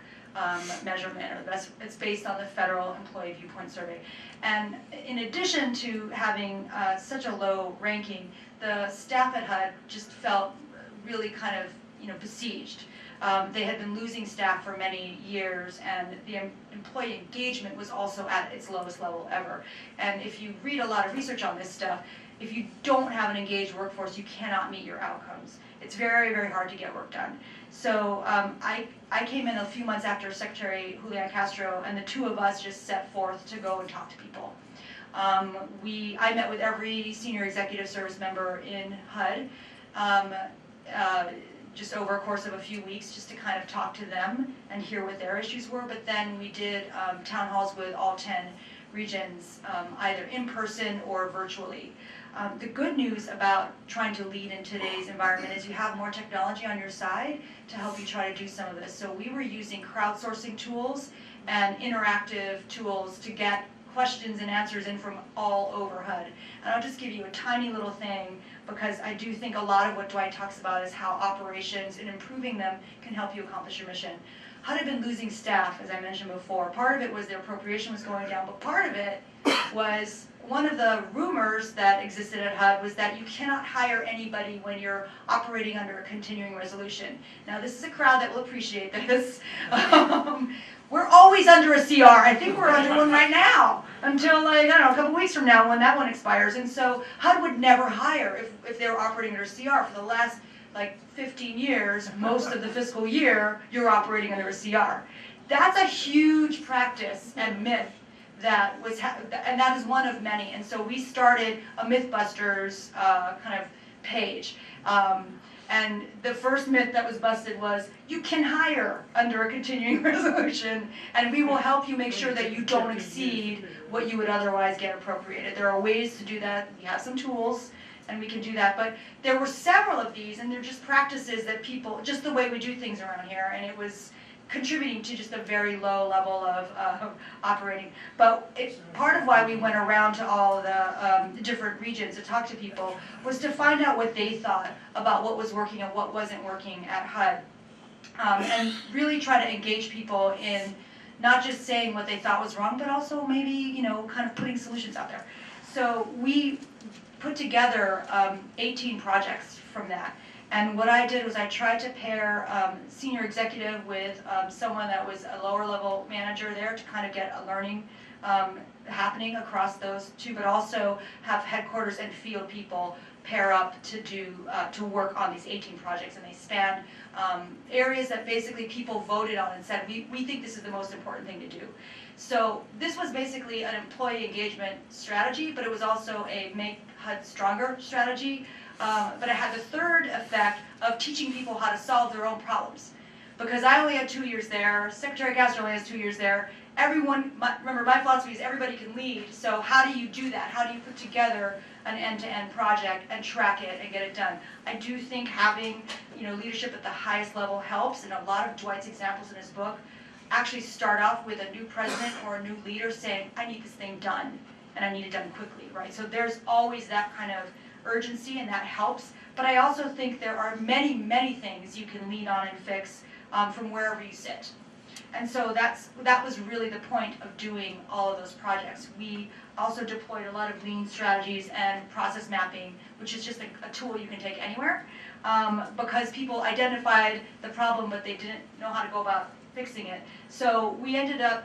measurement, or it's based on the Federal Employee Viewpoint Survey. And in addition to having such a low ranking, the staff at HUD just felt really kind of, besieged. They had been losing staff for many years, and the employee engagement was also at its lowest level ever. And if you read a lot of research on this stuff, if you don't have an engaged workforce, you cannot meet your outcomes. It's very, very hard to get work done. So I came in a few months after Secretary Julian Castro, and the two of us just set forth to go and talk to people. I met with every senior executive service member in HUD, just over a course of a few weeks, just to kind of talk to them and hear what their issues were. But then we did town halls with all 10 regions, either in person or virtually. The good news about trying to lead in today's environment is you have more technology on your side to help you try to do some of this. So we were using crowdsourcing tools and interactive tools to get questions and answers in from all over HUD. And I'll just give you a tiny little thing, because I do think a lot of what Dwight talks about is how operations and improving them can help you accomplish your mission. HUD had been losing staff, as I mentioned before. Part of it was their appropriation was going down, but part of it was one of the rumors that existed at HUD was that you cannot hire anybody when you're operating under a continuing resolution. Now, this is a crowd that will appreciate this. We're always under a CR. I think we're under one right now until, a couple weeks from now when that one expires. And so HUD would never hire if they were operating under a CR. For the last 15 years, most of the fiscal year, you're operating under a CR. That's a huge practice and myth that was, and that is one of many. And so we started a Mythbusters kind of page. And the first myth that was busted was, you can hire under a continuing resolution, and we will help you make sure that you don't exceed what you would otherwise get appropriated. There are ways to do that. We have some tools, and we can do that. But there were several of these, and they're just practices that people, just the way we do things around here, and it was contributing to just a very low level of operating. But part of why we went around to all the different regions to talk to people was to find out what they thought about what was working and what wasn't working at HUD. And really try to engage people in not just saying what they thought was wrong, but also maybe, kind of putting solutions out there. So we put together 18 projects from that. And what I did was I tried to pair senior executive with someone that was a lower level manager there to kind of get a learning happening across those two, but also have headquarters and field people pair up to work on these 18 projects. And they span areas that basically people voted on and said, we think this is the most important thing to do. So this was basically an employee engagement strategy, but it was also a make HUD stronger strategy. But it had the third effect of teaching people how to solve their own problems. Because I only had 2 years there, Secretary Castro only has 2 years there. Remember, my philosophy is everybody can lead, so how do you do that? How do you put together an end-to-end project and track it and get it done? I do think having leadership at the highest level helps, and a lot of Dwight's examples in his book actually start off with a new president or a new leader saying, I need this thing done, and I need it done quickly, right? So there's always that kind of urgency, and that helps. But I also think there are many, many things you can lean on and fix from wherever you sit. And so that was really the point of doing all of those projects. We also deployed a lot of lean strategies and process mapping, which is just a tool you can take anywhere, because people identified the problem, but they didn't know how to go about fixing it. So we ended up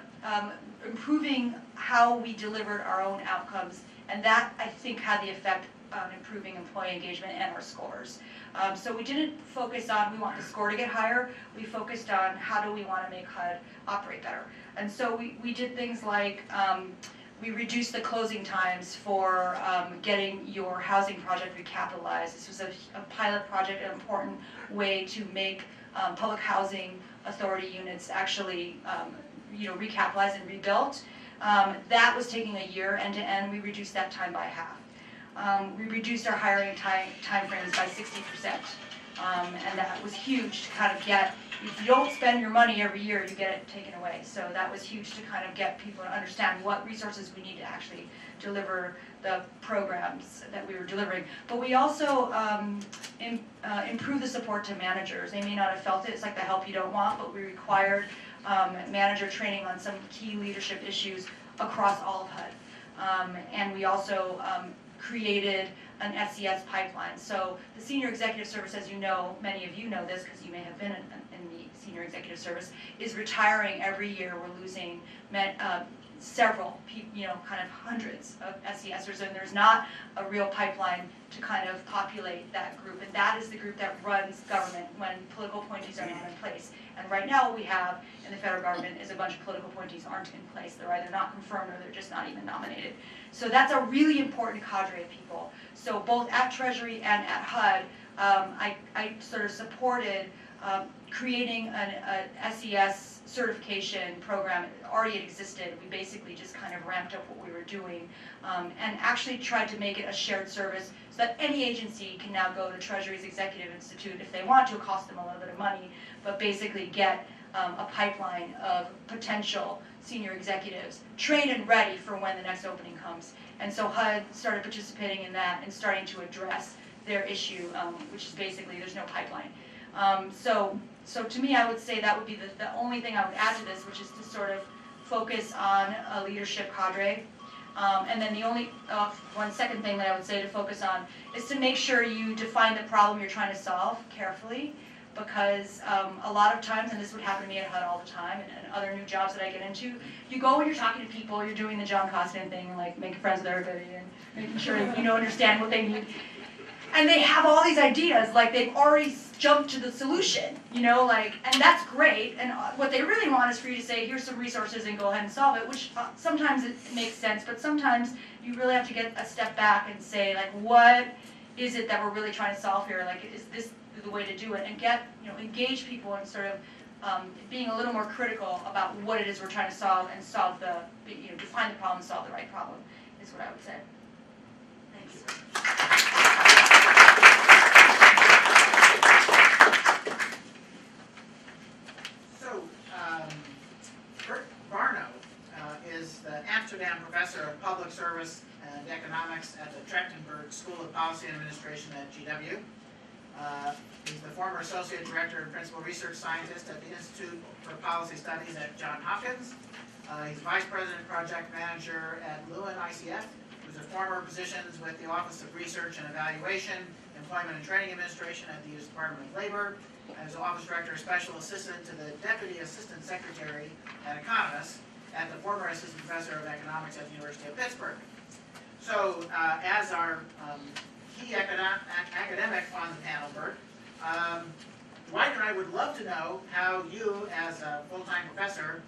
improving how we delivered our own outcomes, and that, I think, had the effect on improving employee engagement and our scores. So we didn't focus on, we want the score to get higher, we focused on how do we want to make HUD operate better. And so we did things like, we reduced the closing times for getting your housing project recapitalized. This was a pilot project, an important way to make public housing authority units actually recapitalized and rebuilt. That was taking a year end to end. We reduced that time by half. we reduced our hiring timeframes by 60%. And that was huge to kind of get, if you don't spend your money every year, you get it taken away. So that was huge to kind of get people to understand what resources we need to actually deliver the programs that we were delivering. But we also improved the support to managers. They may not have felt it, it's like the help you don't want, but we required manager training on some key leadership issues across all of HUD. And we also created an SES pipeline. So the Senior Executive Service, as you know, many of you know this because you may have been in the Senior Executive Service, is retiring every year. We're losing several, kind of hundreds of SESers, and there's not a real pipeline to kind of populate that group. And that is the group that runs government when political appointees are not in place. And right now what we have in the federal government is a bunch of political appointees aren't in place. They're either not confirmed or they're just not even nominated. So that's a really important cadre of people. So both at Treasury and at HUD, I sort of supported creating an SES certification program. It already existed. We basically just kind of ramped up what we were doing and actually tried to make it a shared service so that any agency can now go to Treasury's Executive Institute if they want to. It costs them a little bit of money, but basically get a pipeline of potential senior executives trained and ready for when the next opening comes. And so HUD started participating in that and starting to address their issue, which is basically there's no pipeline. So to me, I would say that would be the only thing I would add to this, which is to sort of focus on a leadership cadre. And then the only one second thing that I would say to focus on is to make sure you define the problem you're trying to solve carefully, because a lot of times, and this would happen to me at HUD all the time, and other new jobs that I get into, you go and you're talking to people, you're doing the John Costin thing, like making friends with everybody and making sure you understand what they need. And they have all these ideas, like they've already jumped to the solution, and that's great. And what they really want is for you to say, here's some resources and go ahead and solve it, which sometimes it makes sense, but sometimes you really have to get a step back and say, like, what is it that we're really trying to solve here? Like, is this the way to do it? And engage people in sort of being a little more critical about what it is we're trying to solve and define the problem and solve the right problem is what I would say. Thanks. Is the Amsterdam Professor of Public Service and Economics at the Trachtenberg School of Policy and Administration at GW. He's the former Associate Director and Principal Research Scientist at the Institute for Policy Studies at Johns Hopkins. He's Vice President Project Manager at Lewin ICF. He was in former positions with the Office of Research and Evaluation, Employment and Training Administration at the U.S. Department of Labor, and is Office Director Special Assistant to the Deputy Assistant Secretary and Economist at the former Assistant Professor of Economics at the University of Pittsburgh. So, as our key academic on the panel, Bert, Dwight and I would love to know how you, as a full-time professor,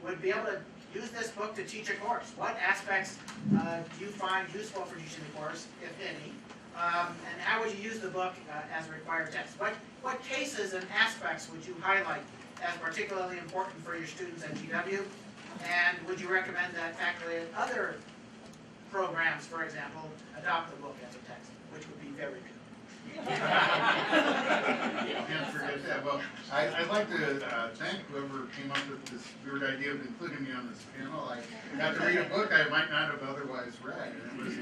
would be able to use this book to teach a course. What aspects do you find useful for teaching the course, if any? And how would you use the book as a required text? What cases and aspects would you highlight as particularly important for your students at GW? And would you recommend that faculty at other programs, for example, adopt the book as a text, which would be very good? Can't forget that. Well, I'd like to thank whoever came up with this weird idea of including me on this panel. I got to read a book I might not have otherwise read. And it was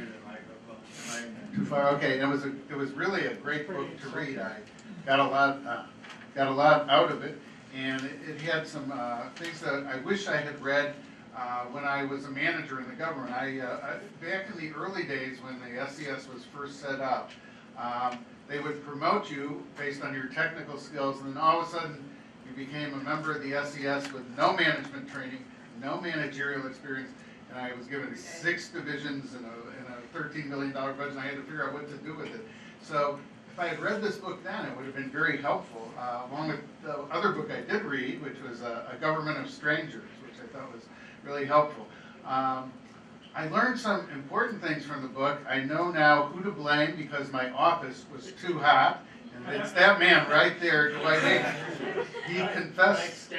too far. Okay, it was really a great book to read. I got a lot out of it. And it had some things that I wish I had read when I was a manager in the government. Back in the early days when the SES was first set up, they would promote you based on your technical skills, and then all of a sudden you became a member of the SES with no management training, no managerial experience, and I was given 6 divisions and a $13 million budget, and I had to figure out what to do with it. So if I had read this book then, it would have been very helpful, along with the other book I did read, which was A Government of Strangers, which I thought was really helpful. I learned some important things from the book. I know now who to blame because my office was too hot, and it's that man right there, Dwight. He confessed.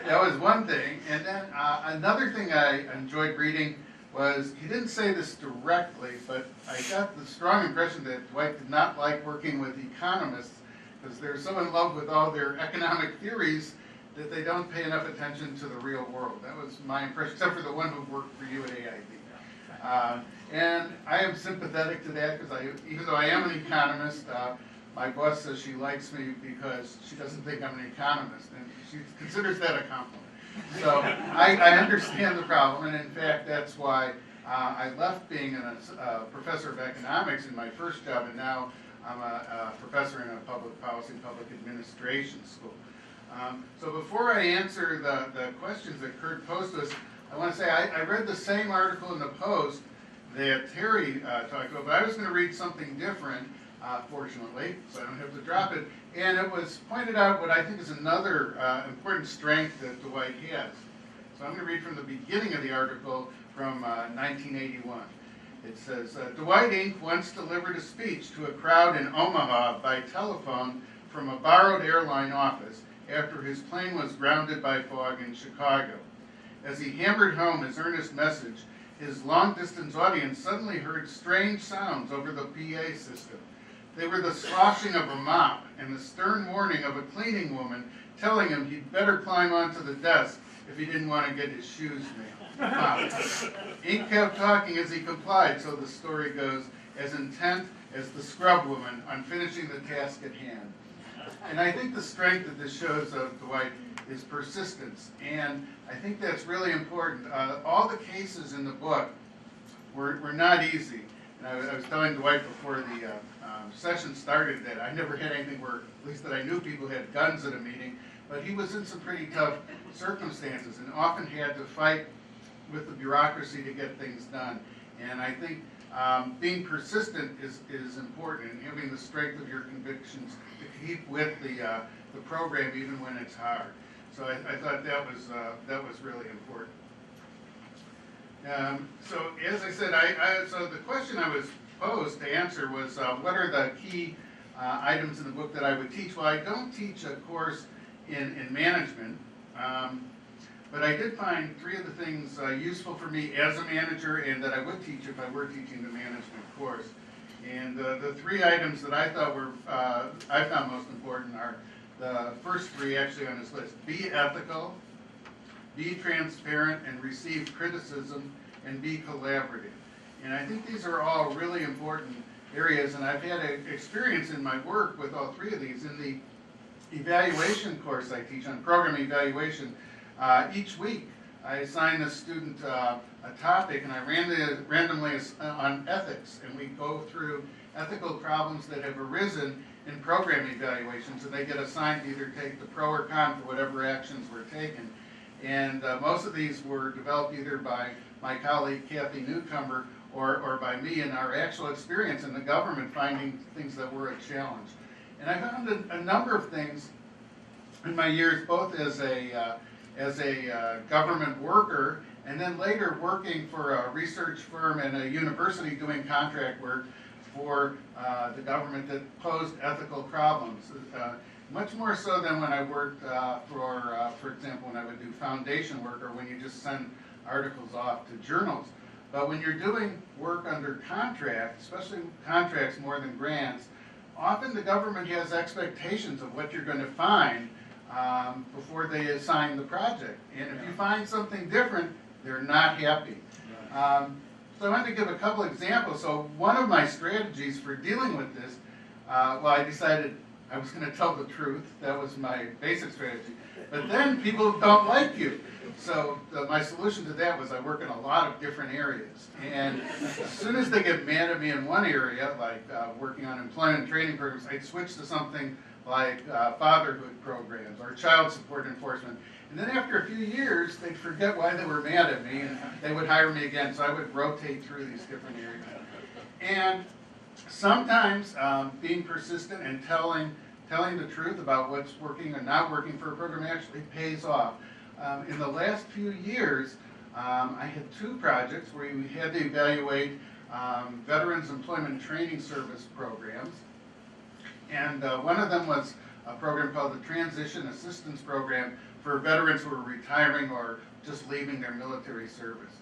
That was one thing. And then another thing I enjoyed reading was, he didn't say this directly, but I got the strong impression that Dwight did not like working with economists because they're so in love with all their economic theories that they don't pay enough attention to the real world. That was my impression, except for the one who worked for you at AID. And I am sympathetic to that because even though I am an economist, my boss says she likes me because she doesn't think I'm an economist, and she considers that a compliment. So I understand the problem, and in fact, that's why I left being a professor of economics in my first job, and now I'm a professor in a public policy, public administration school. So before I answer the questions that Kurt posed to us, I want to say I read the same article in the Post that Terry talked about, but I was going to read something different, fortunately, so I don't have to drop it. And it was pointed out what I think is another important strength that Dwight has. So I'm going to read from the beginning of the article from 1981. It says, Dwight Inc. once delivered a speech to a crowd in Omaha by telephone from a borrowed airline office after his plane was grounded by fog in Chicago. As he hammered home his earnest message, his long-distance audience suddenly heard strange sounds over the PA system. They were the sloshing of a mop and the stern warning of a cleaning woman telling him he'd better climb onto the desk if he didn't want to get his shoes made. Ink kept talking as he complied, so the story goes, as intent as the scrub woman on finishing the task at hand. And I think the strength that this shows of Dwight is persistence, and I think that's really important. All the cases in the book were not easy. And I was telling Dwight before the session started that I never had anything where, at least that I knew people had guns at a meeting, but he was in some pretty tough circumstances and often had to fight with the bureaucracy to get things done. And I think being persistent is important, and having the strength of your convictions to keep with the program even when it's hard. So I thought that was really important. So as I said, so the question I was posed to answer was what are the key items in the book that I would teach? Well, I don't teach a course in management, but I did find 3 of the things useful for me as a manager and that I would teach if I were teaching the management course. And the 3 items that I thought were, I found most important are the first 3 actually on this list. Be ethical, be transparent and receive criticism, and be collaborative. And I think these are all really important areas, and I've had experience in my work with all 3 of these. In the evaluation course I teach on program evaluation, each week I assign a student a topic, and I randomly on ethics, and we go through ethical problems that have arisen in program evaluations, and they get assigned to either take the pro or con for whatever actions were taken. And most of these were developed either by my colleague Kathy Newcomer or by me in our actual experience in the government finding things that were a challenge. And I found a number of things in my years, both as a government worker and then later working for a research firm and a university doing contract work for the government that posed ethical problems. Much more so than when I worked for example, when I would do foundation work or when you just send articles off to journals. But when you're doing work under contract, especially contracts more than grants, often the government has expectations of what you're going to find before they assign the project. And if you find something different, they're not happy. So I wanted to give a couple examples. So one of my strategies for dealing with this, well, I decided I was going to tell the truth. That was my basic strategy. But then people don't like you. So my solution to that was I work in a lot of different areas. And as soon as they get mad at me in one area, like working on employment training programs, I'd switch to something like fatherhood programs or child support enforcement. And then after a few years, they'd forget why they were mad at me and they would hire me again. So I would rotate through these different areas. And sometimes being persistent and telling the truth about what's working or not working for a program actually pays off. In the last few years, I had 2 projects where we had to evaluate Veterans Employment Training Service programs. And one of them was a program called the Transition Assistance Program for veterans who are retiring or just leaving their military service.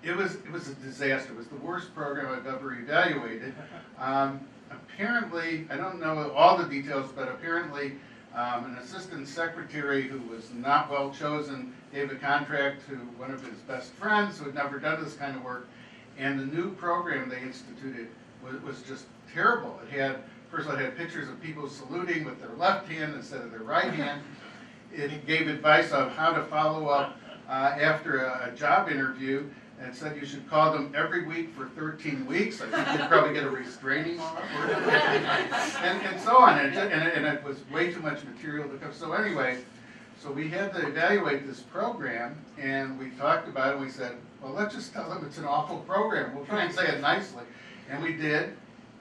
It was a disaster. It was the worst program I've ever evaluated. Apparently, I don't know all the details, but apparently an assistant secretary who was not well chosen gave a contract to one of his best friends who had never done this kind of work, and the new program they instituted was just terrible. It had, first of all, it had pictures of people saluting with their left hand instead of their right hand. It gave advice on how to follow up after a job interview, and said you should call them every week for 13 weeks. I think you'd probably get a restraining order, and so on. And it was way too much material to cover. So anyway, so we had to evaluate this program, and we talked about it, and we said, well, let's just tell them it's an awful program. We'll try and say it nicely. And we did,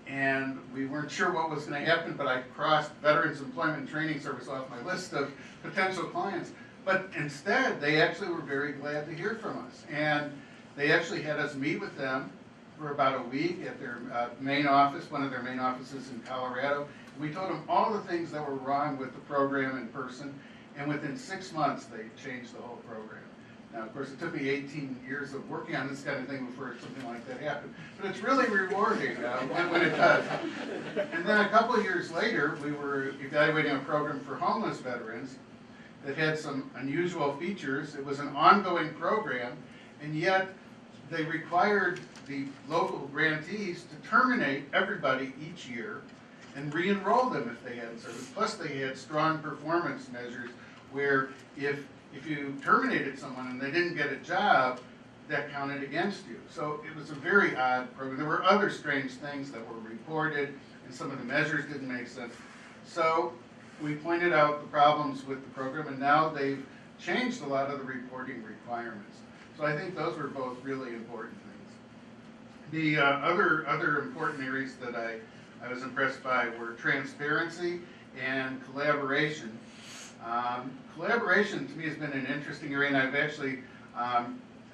and we weren't sure what was going to happen, but I crossed Veterans Employment and Training Service off my list of potential clients. But instead, they actually were very glad to hear from us. And they actually had us meet with them for about a week at their main office, one of their main offices in Colorado. We told them all the things that were wrong with the program in person, and within 6 months, they changed the whole program. Now, of course, it took me 18 years of working on this kind of thing before something like that happened, but it's really rewarding when it does. And then a couple of years later, we were evaluating a program for homeless veterans that had some unusual features. It was an ongoing program, and yet they required the local grantees to terminate everybody each year and re-enroll them if they hadn't served. Plus, they had strong performance measures where if you terminated someone and they didn't get a job, that counted against you. So it was a very odd program. There were other strange things that were reported, and some of the measures didn't make sense. So we pointed out the problems with the program, and now they've changed a lot of the reporting requirements. So I think those were both really important things. The other important areas that I was impressed by were transparency and collaboration. Collaboration to me has been an interesting area, and I've actually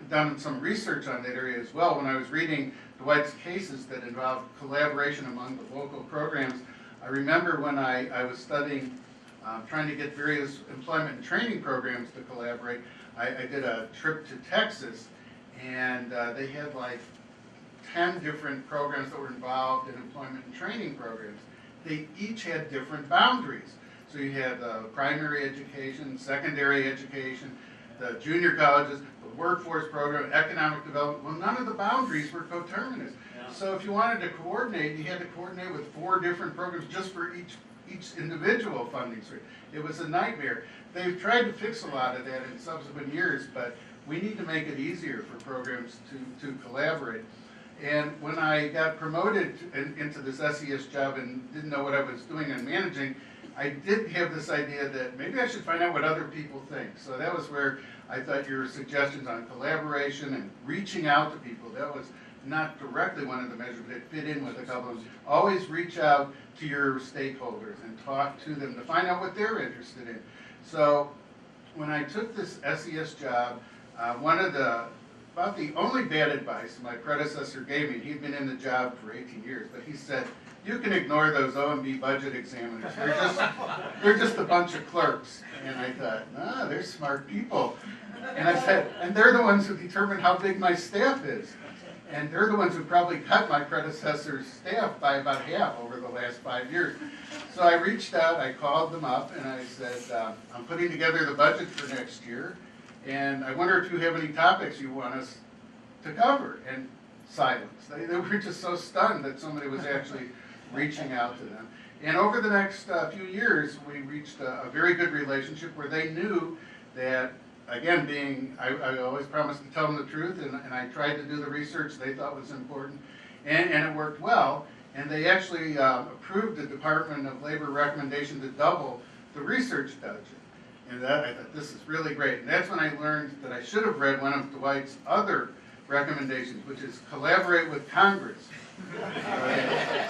done some research on that area as well. When I was reading Dwight's cases that involved collaboration among the local programs, I remember when I was studying, trying to get various employment and training programs to collaborate, I did a trip to Texas, and they had like 10 different programs that were involved in employment and training programs. They each had different boundaries. So you had primary education, secondary education, the junior colleges, the workforce program, economic development. Well, none of the boundaries were coterminous. Yeah. So if you wanted to coordinate, you had to coordinate with 4 different programs just for each individual funding stream. It was a nightmare. They've tried to fix a lot of that in subsequent years, but we need to make it easier for programs to collaborate. And when I got promoted into this SES job and didn't know what I was doing and managing, I did have this idea that maybe I should find out what other people think. So that was where I thought your suggestions on collaboration and reaching out to people, that was not directly one of the measures, but it fit in with a couple of them. Always reach out to your stakeholders and talk to them to find out what they're interested in. So when I took this SES job, about the only bad advice my predecessor gave me, he'd been in the job for 18 years, but he said, you can ignore those OMB budget examiners. They're just a bunch of clerks. And I thought, they're smart people. And I said, and they're the ones who determine how big my staff is. And they're the ones who probably cut my predecessor's staff by about half over the last 5 years. So I reached out, I called them up, and I said, I'm putting together the budget for next year, and I wonder if you have any topics you want us to cover. And silence. They were just so stunned that somebody was actually reaching out to them. And over the next few years, we reached a very good relationship where they knew that, again, I always promised to tell them the truth, and I tried to do the research they thought was important, and it worked well. And they actually approved the Department of Labor recommendation to double the research budget. And I thought, this is really great. And that's when I learned that I should have read one of Dwight's other recommendations, which is collaborate with Congress.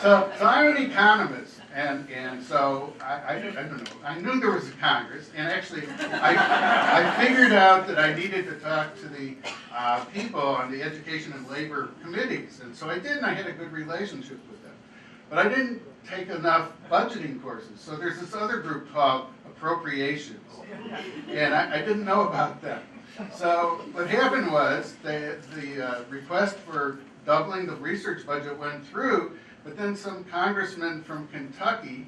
So I'm an economist, and so I don't know. I knew there was a Congress, and actually I figured out that I needed to talk to the people on the education and labor committees, and so I did, and I had a good relationship with them. But I didn't take enough budgeting courses, so there's this other group called appropriations, and I didn't know about them. So what happened was the request for doubling the research budget went through, but then some congressman from Kentucky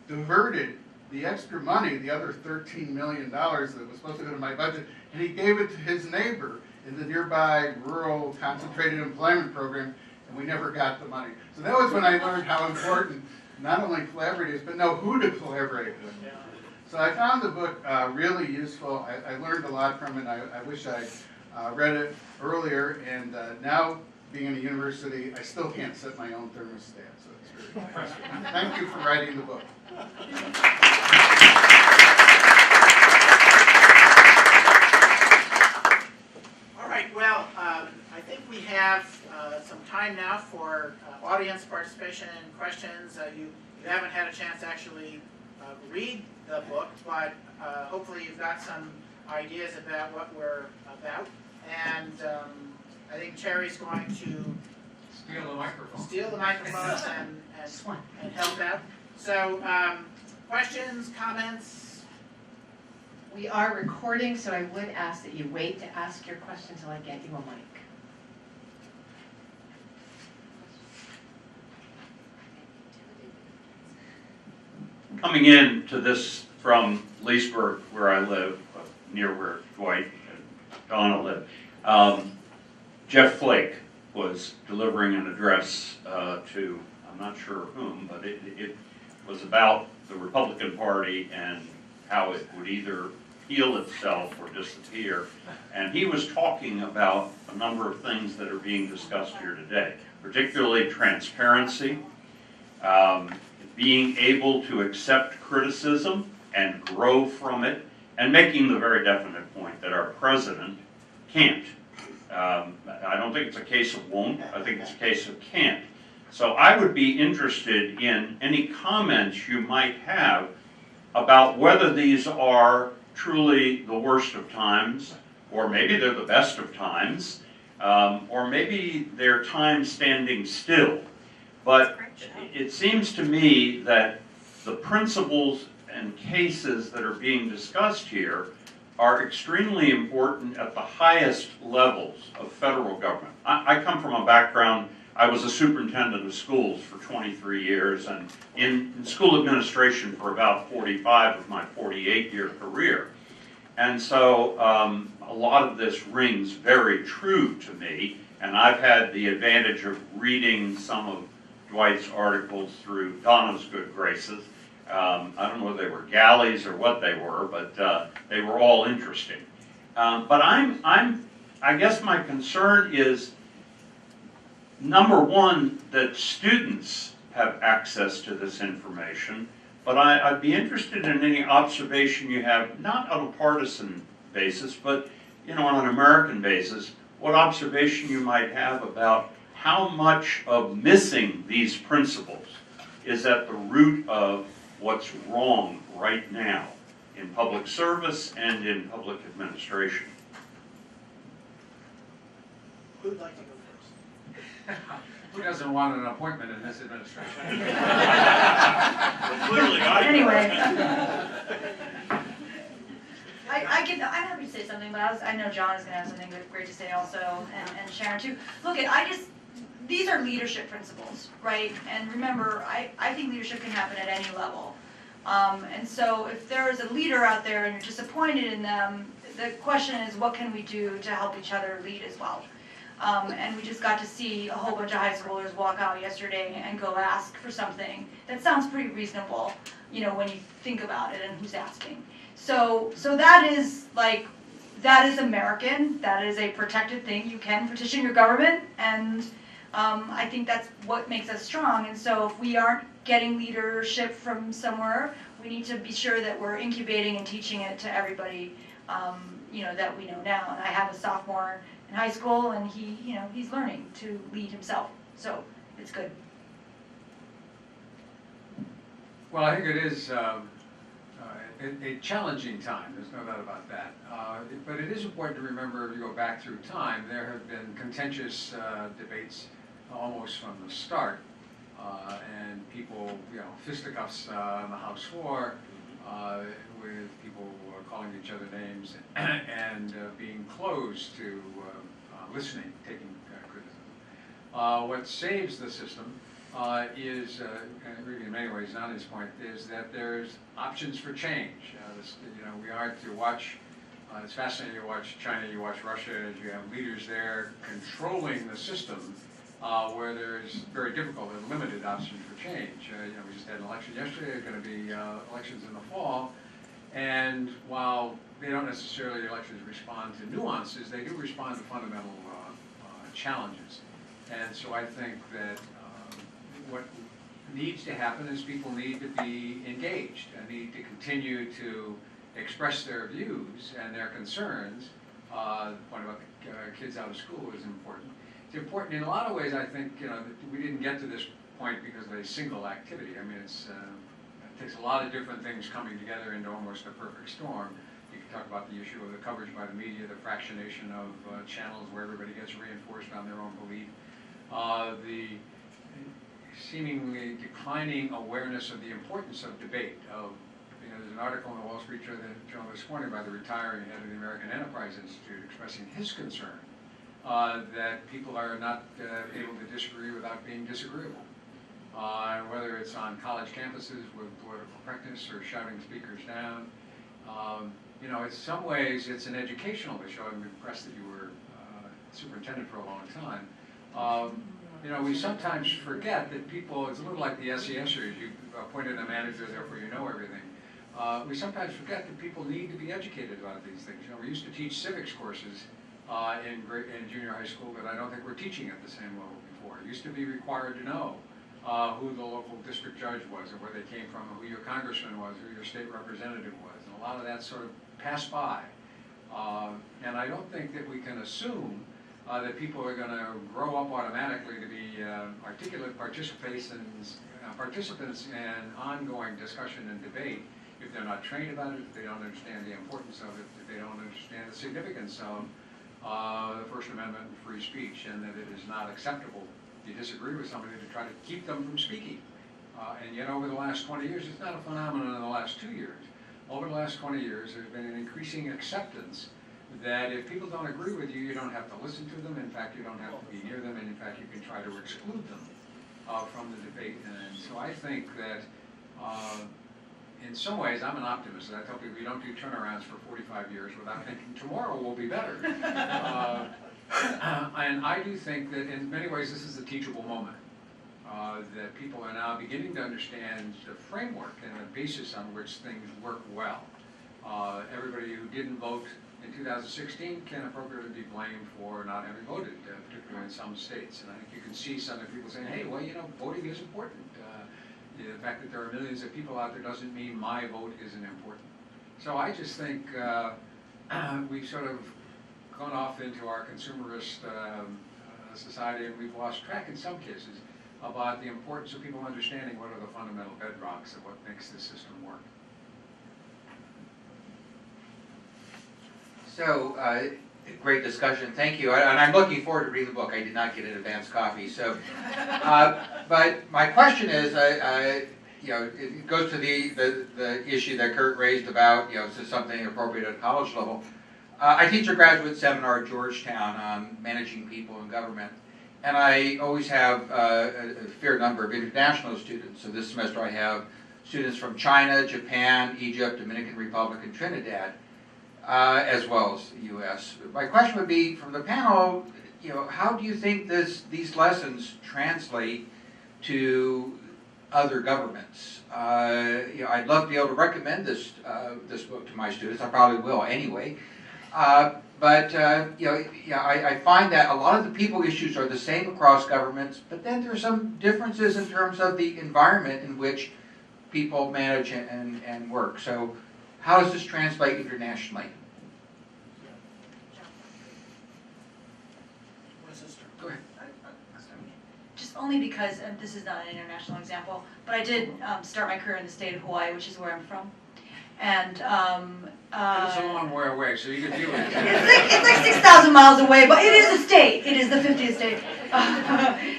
diverted the extra money, the other $13 million that was supposed to go to my budget, and he gave it to his neighbor in the nearby rural concentrated employment program, and we never got the money. So that was when I learned how important not only collaborate is, but know who to collaborate with. So I found the book really useful. I learned a lot from it. I wish I read it earlier, and now being in a university, I still can't set my own thermostat, so it's very impressive. Thank you for writing the book. All right, well, I think we have some time now for audience participation and questions. You haven't had a chance to actually read the book, but hopefully you've got some ideas about what we're about. And I think Cherry's going to Steal the microphone. steal the microphones and help out. So, questions, comments? We are recording, so I would ask that you wait to ask your question until I get you a mic. Coming in to this from Leesburg, where I live, near where Dwight and Donna live, Jeff Flake was delivering an address to, I'm not sure whom, but it was about the Republican Party and how it would either heal itself or disappear. And he was talking about a number of things that are being discussed here today, particularly transparency, being able to accept criticism and grow from it, and making the very definite point that our president can't. I don't think it's a case of won't, I think it's a case of can't. So I would be interested in any comments you might have about whether these are truly the worst of times, or maybe they're the best of times, or maybe they're time standing still. But it seems to me that the principles and cases that are being discussed here are extremely important at the highest levels of federal government. I come from a background, I was a superintendent of schools for 23 years and in school administration for about 45 of my 48-year career. And so a lot of this rings very true to me, and I've had the advantage of reading some of Dwight's articles through Donna's good graces. I don't know whether they were galleys or what they were, but they were all interesting. But I guess my concern is, number one, that students have access to this information, but I'd be interested in any observation you have, not on a partisan basis, but on an American basis, what observation you might have about how much of missing these principles is at the root of what's wrong right now in public service and in public administration. Who'd like to go first? Who doesn't want an appointment in this administration? Clearly, Anyway. I'm happy to say something, but I know John is going to have something great to say also, and Sharon too. Look, these are leadership principles, right? And remember, I think leadership can happen at any level. And so if there is a leader out there and you're disappointed in them, the question is, what can we do to help each other lead as well? And we just got to see a whole bunch of high schoolers walk out yesterday and go ask for something that sounds pretty reasonable, when you think about it and who's asking. So that is American. That is a protected thing. You can petition your government, and I think that's what makes us strong. And so if we aren't getting leadership from somewhere, we need to be sure that we're incubating and teaching it to everybody, that we know now. And I have a sophomore in high school, and he's learning to lead himself. So it's good. Well, I think it is a challenging time, there's no doubt about that. But it is important to remember, if you go back through time, there have been contentious debates almost from the start. And people, fisticuffs on the House floor. with people calling each other names and being closed to listening, taking criticism. What saves the system is, and really in many ways, Nani's point, is that there's options for change. We are to watch, it's fascinating to watch China, you watch Russia, as you have leaders there controlling the system where there's very difficult and limited options for change. We just had an election yesterday, there's going to be elections in the fall, and while they don't necessarily, elections respond to nuances, they do respond to fundamental challenges. And so I think that what needs to happen is people need to be engaged and need to continue to express their views and their concerns. The point about the kids out of school is important. It's important in a lot of ways. I think we didn't get to this point because of a single activity. I mean, it takes a lot of different things coming together into almost a perfect storm. You can talk about the issue of the coverage by the media, the fractionation of channels where everybody gets reinforced on their own belief, the seemingly declining awareness of the importance of debate. There's an article in the Wall Street Journal this morning by the retiring head of the American Enterprise Institute expressing his concern that people are not able to disagree without being disagreeable. Whether it's on college campuses with political correctness or shouting speakers down. In some ways it's an educational issue. I'm impressed that you were superintendent for a long time. We sometimes forget that people, it's a little like the SESers, you appointed a manager, therefore you know everything. We sometimes forget that people need to be educated about these things. We used to teach civics courses in junior high school that I don't think we're teaching at the same level before. It used to be required to know who the local district judge was, or where they came from, who your congressman was, who your state representative was. And a lot of that sort of passed by. And I don't think that we can assume that people are going to grow up automatically to be articulate participants in ongoing discussion and debate if they're not trained about it, if they don't understand the importance of it, if they don't understand the significance of the First Amendment and free speech, and that it is not acceptable if you disagree with somebody to try to keep them from speaking. And yet over the last 20 years, it's not a phenomenon in the last 2 years. Over the last 20 years, there's been an increasing acceptance that if people don't agree with you, you don't have to listen to them. In fact, you don't have to be near them, and in fact, you can try to exclude them from the debate. And so I think that in some ways, I'm an optimist, and I tell people you don't do turnarounds for 45 years without thinking tomorrow will be better. And I do think that in many ways this is a teachable moment, that people are now beginning to understand the framework and the basis on which things work well. Everybody who didn't vote in 2016 can appropriately be blamed for not having voted, particularly in some states. And I think you can see some people saying, hey, well, voting is important. The fact that there are millions of people out there doesn't mean my vote isn't important. So I just think we've sort of gone off into our consumerist society, and we've lost track in some cases about the importance of people understanding what are the fundamental bedrocks of what makes this system work. So, great discussion, thank you. And I'm looking forward to reading the book. I did not get an advance copy. So, but my question is, it goes to the issue that Kurt raised about, is this something appropriate at college level? I teach a graduate seminar at Georgetown on managing people in government. And I always have a fair number of international students. So this semester I have students from China, Japan, Egypt, Dominican Republic, and Trinidad. As well as the U.S. My question would be, from the panel, how do you think these lessons translate to other governments? I'd love to be able to recommend this book to my students. I probably will anyway. I find that a lot of the people issues are the same across governments, but then there's some differences in terms of the environment in which people manage and work. So, how does this translate internationally? Go ahead. Just only because, and this is not an international example, but I did start my career in the state of Hawaii, which is where I'm from. And it's a long way away, so you can deal with it. It's like 6,000 miles away, but it is a state. It is the 50th state.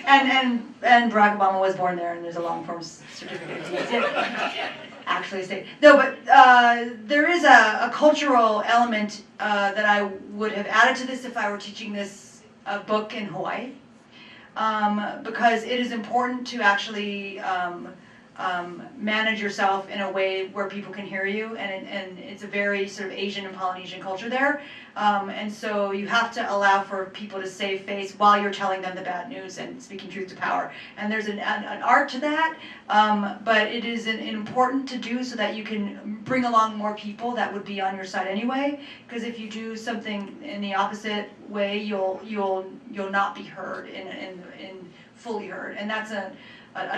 And Barack Obama was born there, and there's a long form certificate. actually say. No, but there is a cultural element that I would have added to this if I were teaching this book in Hawaii. Because it is important to actually manage yourself in a way where people can hear you, and it's a very sort of Asian and Polynesian culture there. And so you have to allow for people to save face while you're telling them the bad news and speaking truth to power. And there's an art to that, but it is important to do so that you can bring along more people that would be on your side anyway. Because if you do something in the opposite way, you'll not be heard in fully heard. And that's a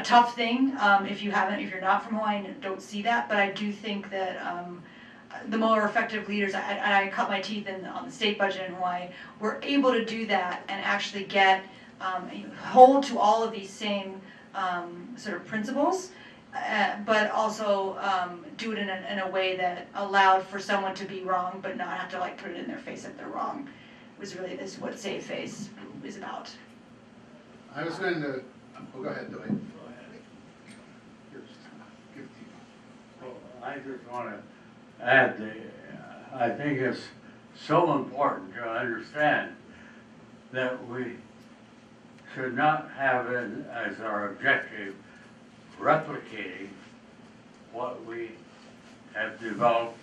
tough thing if you're not from Hawaii and don't see that. But I do think that the more effective leaders, I cut my teeth on the state budget in Hawaii, were able to do that and actually get hold to all of these same sort of principles, but also do it in a way that allowed for someone to be wrong but not have to like put it in their face that they're wrong. It was really this what Save Face is about. I was going to, go ahead, Dwight. Here, give it to you. Well, I just want to add, I think it's so important to understand that we should not have it as our objective replicating what we have developed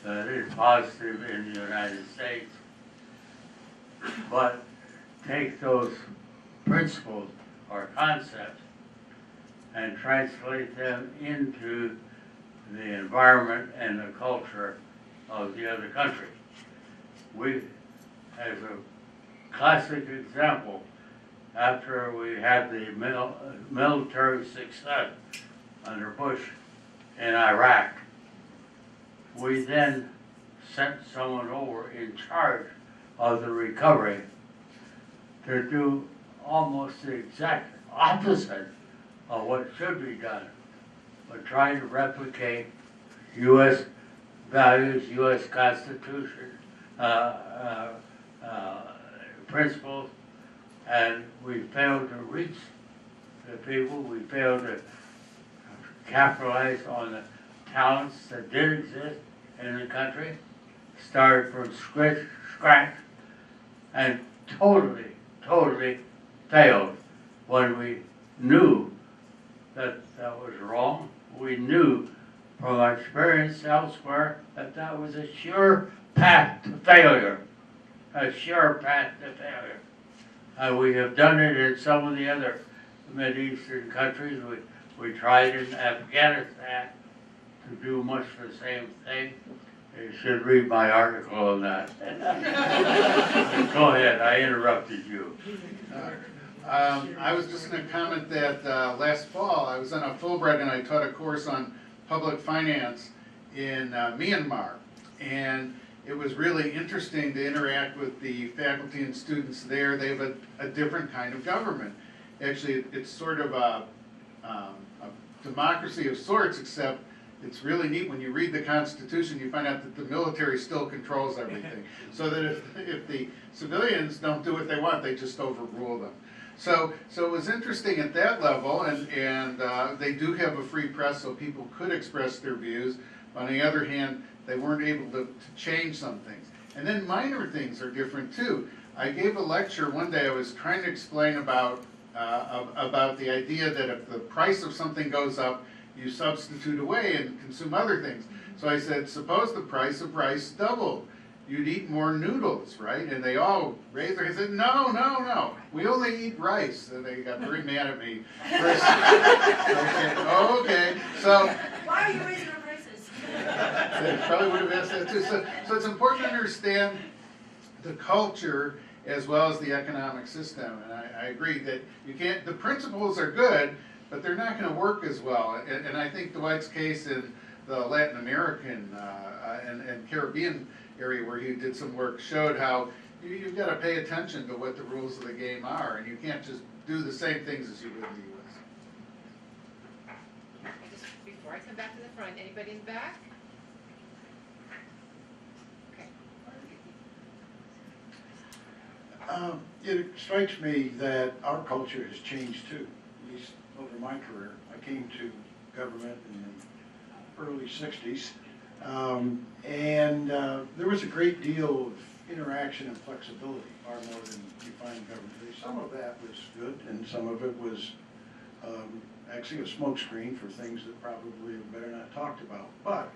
that is positive in the United States, but take those principles or concepts and translate them into the environment and the culture of the other country. We, as a classic example, after we had the military success under Bush in Iraq, we then sent someone over in charge of the recovery to do almost the exact opposite of what should be done, but trying to replicate U.S. values, U.S. Constitution principles, and we failed to reach the people. We failed to capitalize on the talents that did exist in the country, started from scratch, and totally failed when we knew that that was wrong. We knew from our experience elsewhere that that was a sure path to failure. A sure path to failure. And we have done it in some of the other Mideastern countries. We tried in Afghanistan to do much the same thing. You should read my article on that. Go ahead, I interrupted you. I was just going to comment that last fall I was on a Fulbright and I taught a course on public finance in Myanmar. And it was really interesting to interact with the faculty and students there. They have a different kind of government. Actually, it's sort of a democracy of sorts, except it's really neat when you read the Constitution, you find out that the military still controls everything. So that if the civilians don't do what they want, they just overrule them. So it was interesting at that level, and they do have a free press, so people could express their views. On the other hand, they weren't able to change some things. And then minor things are different too. I gave a lecture one day, I was trying to explain about the idea that if the price of something goes up, you substitute away and consume other things. So I said, suppose the price of rice doubled. You'd eat more noodles, right? And they all raised their hands and said, no, we only eat rice. And they got very mad at me. First, okay, so. Why are you raising our prices? They probably would have asked that too. So it's important to understand the culture as well as the economic system. And I agree that you can't, the principles are good, but they're not going to work as well. And I think Dwight's case in the Latin American and Caribbean area where he did some work showed how you've got to pay attention to what the rules of the game are, and you can't just do the same things as you would in the U.S. Just before I come back to the front, anybody in the back? Okay. It strikes me that our culture has changed too, at least over my career. I came to government in early 60s. There was a great deal of interaction and flexibility, far more than you find in government today. Some of that was good, and some of it was actually a smokescreen for things that probably are better not talked about. But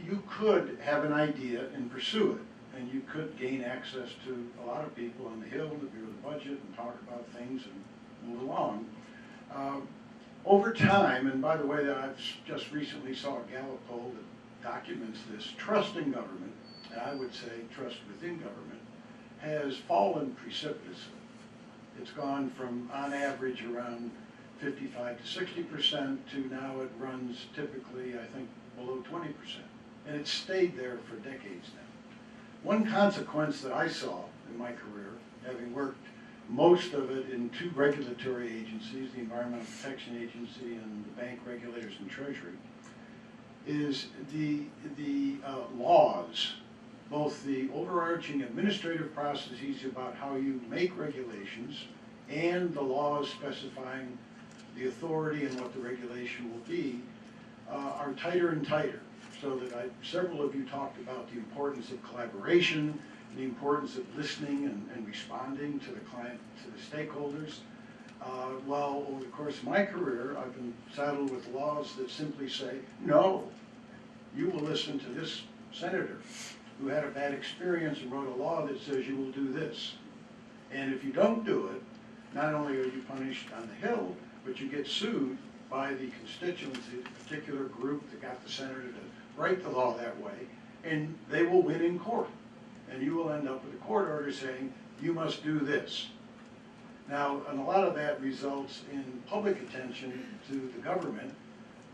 you could have an idea and pursue it, and you could gain access to a lot of people on the Hill to view the budget and talk about things and move along. Over time, and by the way, I've just recently saw a Gallup poll that documents this, trust in government, and I would say trust within government, has fallen precipitously. It's gone from, on average, around 55 to 60% to now it runs typically, I think, below 20%. And it's stayed there for decades now. One consequence that I saw in my career, having worked most of it in two regulatory agencies, the Environmental Protection Agency and the bank regulators and Treasury, is the laws, both the overarching administrative processes about how you make regulations and the laws specifying the authority and what the regulation will be, are tighter and tighter. So that several of you talked about the importance of collaboration, the importance of listening and responding to the client, to the stakeholders. Well, over the course of my career, I've been saddled with laws that simply say, no, you will listen to this senator who had a bad experience and wrote a law that says you will do this. And if you don't do it, not only are you punished on the Hill, but you get sued by the constituency, the particular group that got the senator to write the law that way, and they will win in court. And you will end up with a court order saying, you must do this. Now, and a lot of that results in public attention to the government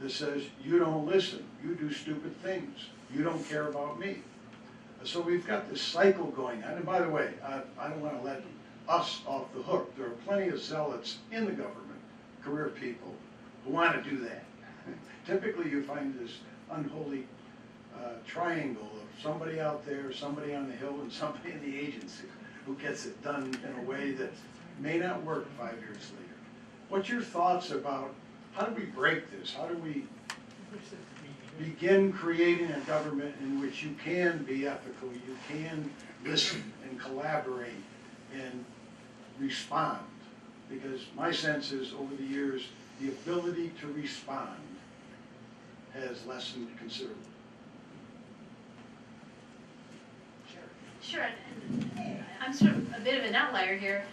that says, you don't listen, you do stupid things, you don't care about me. So we've got this cycle going on. And by the way, I don't want to let us off the hook. There are plenty of zealots in the government, career people, who want to do that. Typically you find this unholy triangle of somebody out there, somebody on the Hill, and somebody in the agency who gets it done in a way that may not work 5 years later. What's your thoughts about how do we break this? How do we begin creating a government in which you can be ethical, you can listen and collaborate and respond? Because my sense is over the years, the ability to respond has lessened considerably. Sure, and I'm sort of a bit of an outlier here,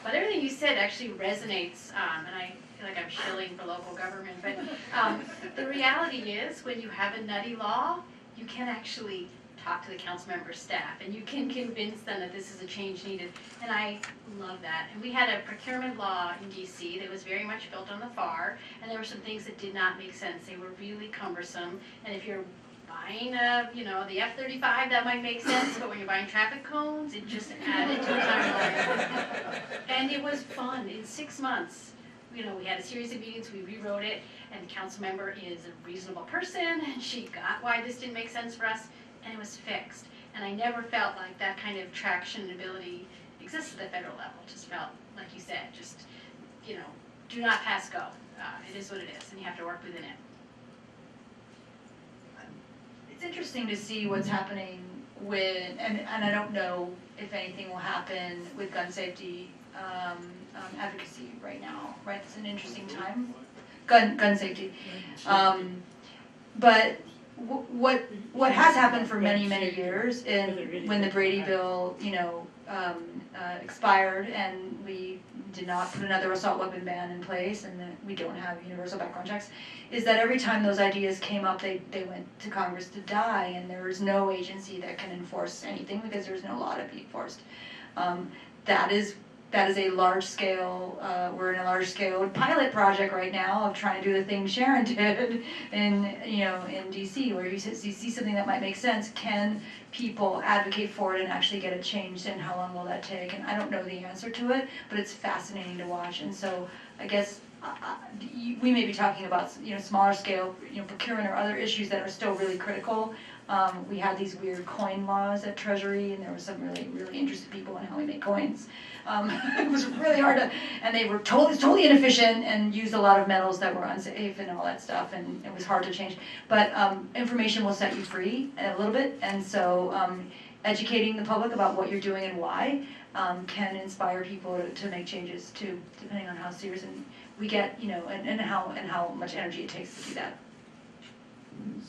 but everything you said actually resonates, and I feel like I'm shilling for local government, but the reality is when you have a nutty law, you can actually talk to the council member staff and you can convince them that this is a change needed, and I love that. And we had a procurement law in DC that was very much built on the FAR, and there were some things that did not make sense. They were really cumbersome, and if you're buying the F-35, that might make sense, but when you're buying traffic cones, it just added to the timeline. And it was fun. In 6 months, we had a series of meetings, we rewrote it, and the council member is a reasonable person, and she got why this didn't make sense for us, and it was fixed. And I never felt like that kind of traction and ability exists at the federal level. It just felt, like you said, just, do not pass go. It is what it is, and you have to work within it. It's interesting to see what's happening with, and I don't know if anything will happen with gun safety advocacy right now, right? It's an interesting time, gun safety. But what has happened for many years, and when the Brady bill, expired and we did not put another assault weapon ban in place, and that we don't have universal background checks, is that every time those ideas came up, they went to Congress to die, and there is no agency that can enforce anything because there's no law to be enforced. That is a large scale, we're in a large scale pilot project right now of trying to do the thing Sharon did in DC, where you see something that might make sense. Can people advocate for it and actually get it changed, and how long will that take? And I don't know the answer to it, but it's fascinating to watch. And so I guess we may be talking about smaller scale procurement or other issues that are still really critical. We had these weird coin laws at Treasury, and there were some really, really interested people in how we make coins. It was really hard to, and they were totally inefficient and used a lot of metals that were unsafe and all that stuff, and it was hard to change. But information will set you free a little bit, and so educating the public about what you're doing and why can inspire people to make changes too, depending on how serious and we get, you know, and how much energy it takes to do that.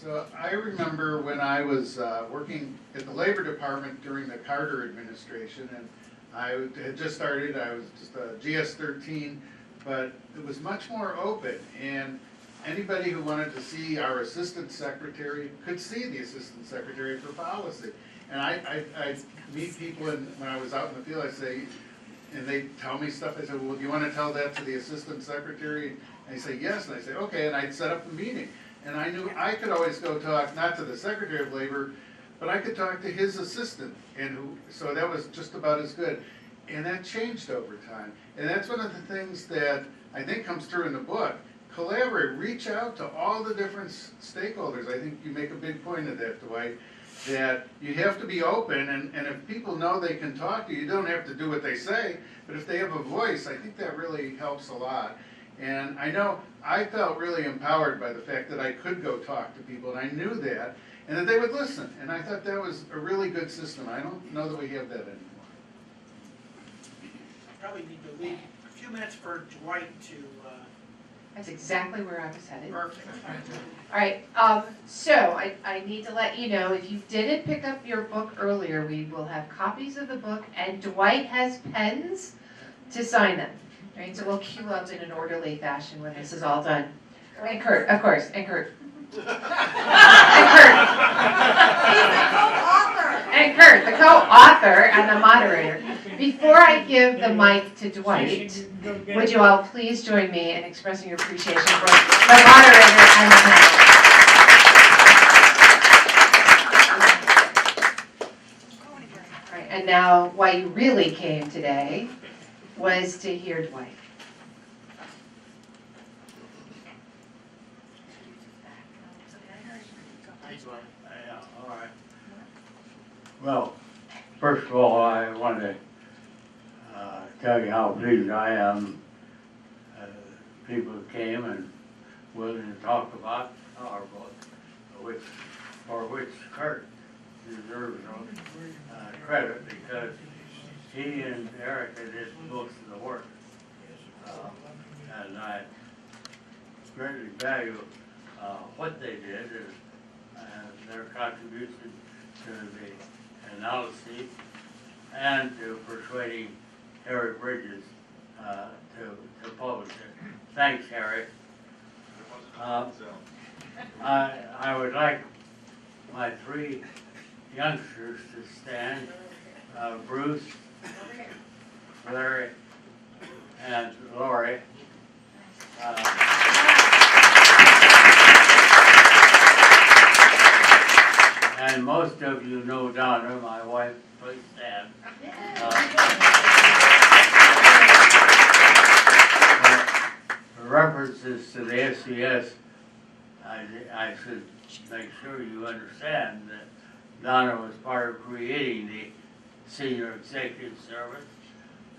So I remember when I was working at the Labor Department during the Carter administration, and I had just started, I was just a GS-13, but it was much more open, and anybody who wanted to see our assistant secretary could see the assistant secretary for policy. And I meet people, and when I was out in the field, I say, and they tell me stuff, I said, well, do you want to tell that to the assistant secretary? And they say, yes, and I say, okay, and I'd set up the meeting. And I knew I could always go talk, not to the Secretary of Labor, but I could talk to his assistant, so that was just about as good. And that changed over time. And that's one of the things that I think comes through in the book. Collaborate, reach out to all the different stakeholders. I think you make a big point of that, Dwight, that you have to be open, and if people know they can talk to you, you don't have to do what they say, but if they have a voice, I think that really helps a lot. And I know I felt really empowered by the fact that I could go talk to people, and I knew that, and that they would listen. And I thought that was a really good system. I don't know that we have that anymore. Probably need to leave a few minutes for Dwight to, That's exactly where I was headed. perfect. All right, so I need to let you know, if you didn't pick up your book earlier, we will have copies of the book, and Dwight has pens to sign them. Right, so we'll queue up in an orderly fashion when this is all done. And Kurt, of course, and Kurt. And Kurt. And Kurt, the co-author and the moderator. Before I give the mic to Dwight, would you all please join me in expressing your appreciation for the moderator and the panel. All right, and now why you really came today was to hear Dwight. Yeah, all right. Well, first of all, I want to tell you how pleased I am. People came and willing to talk about our book, for which Kurt deserves credit, because he and Erica did most of the work. And I greatly value what they did and their contribution to the analysis and to persuading Harry Bridges to publish it. Thanks, Harry. I would like my three youngsters to stand, Bruce, Larry, and Lori. And most of you know Donna, my wife, please stand. References to the SCS, I should make sure you understand that Donna was part of creating the Senior Executive Service,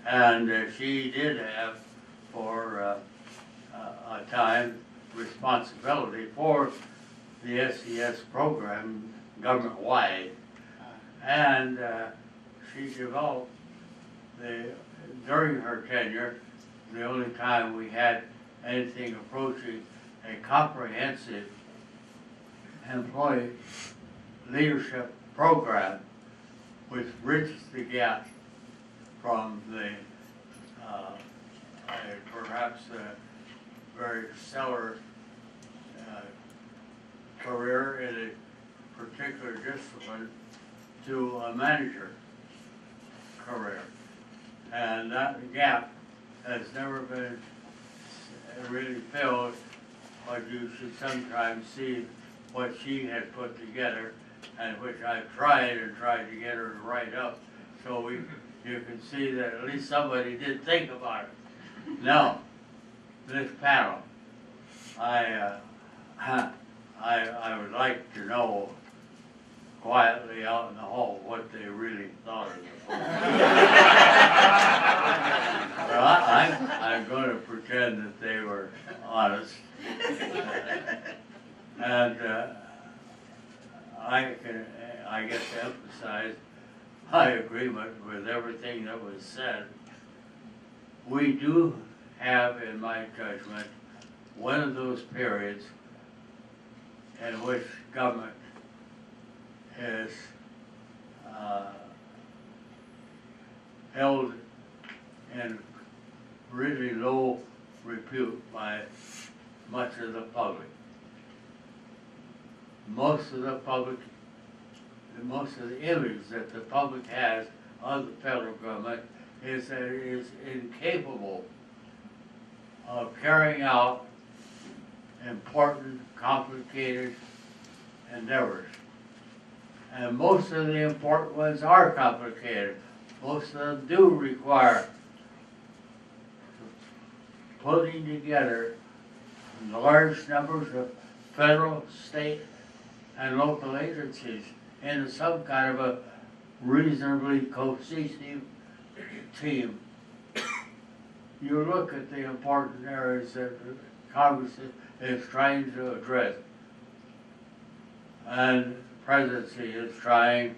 and she did have, for a time, responsibility for the SCS program government-wide, and she developed during her tenure, the only time we had anything approaching a comprehensive employee leadership program, which bridges the gap from the perhaps a very stellar career in a particular discipline to a manager career. And that gap has never been really filled, but you should sometimes see what she had put together, and which I've tried to get her to write up, so you can see that at least somebody did think about it. Now, this panel, I would like to know quietly out in the hall what they really thought of the book. Well, I'm going to pretend that they were honest. And I guess to emphasize my agreement with everything that was said. We do have, in my judgment, one of those periods in which government is held in really low repute by much of the public. Most of the image that the public has of the federal government is that it is incapable of carrying out important, complicated endeavors. And most of the important ones are complicated. Most of them do require putting together large numbers of federal, state, and local agencies into some kind of a reasonably cohesive team. You look at the important areas that Congress is trying to address, and the presidency is trying,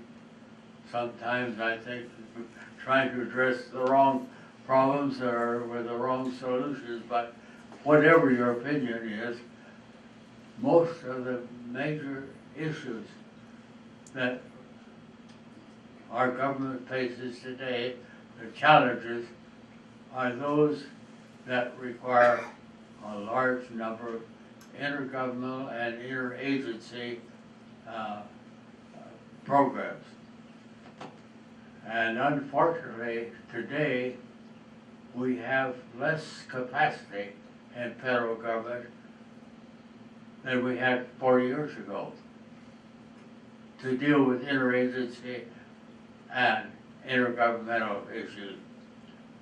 sometimes I think, trying to address the wrong problems or with the wrong solutions, but whatever your opinion is, most of the major issues that our government faces today, the challenges, are those that require a large number of intergovernmental and interagency programs. And unfortunately, today, we have less capacity in federal government than we had 4 years ago to deal with interagency and intergovernmental issues.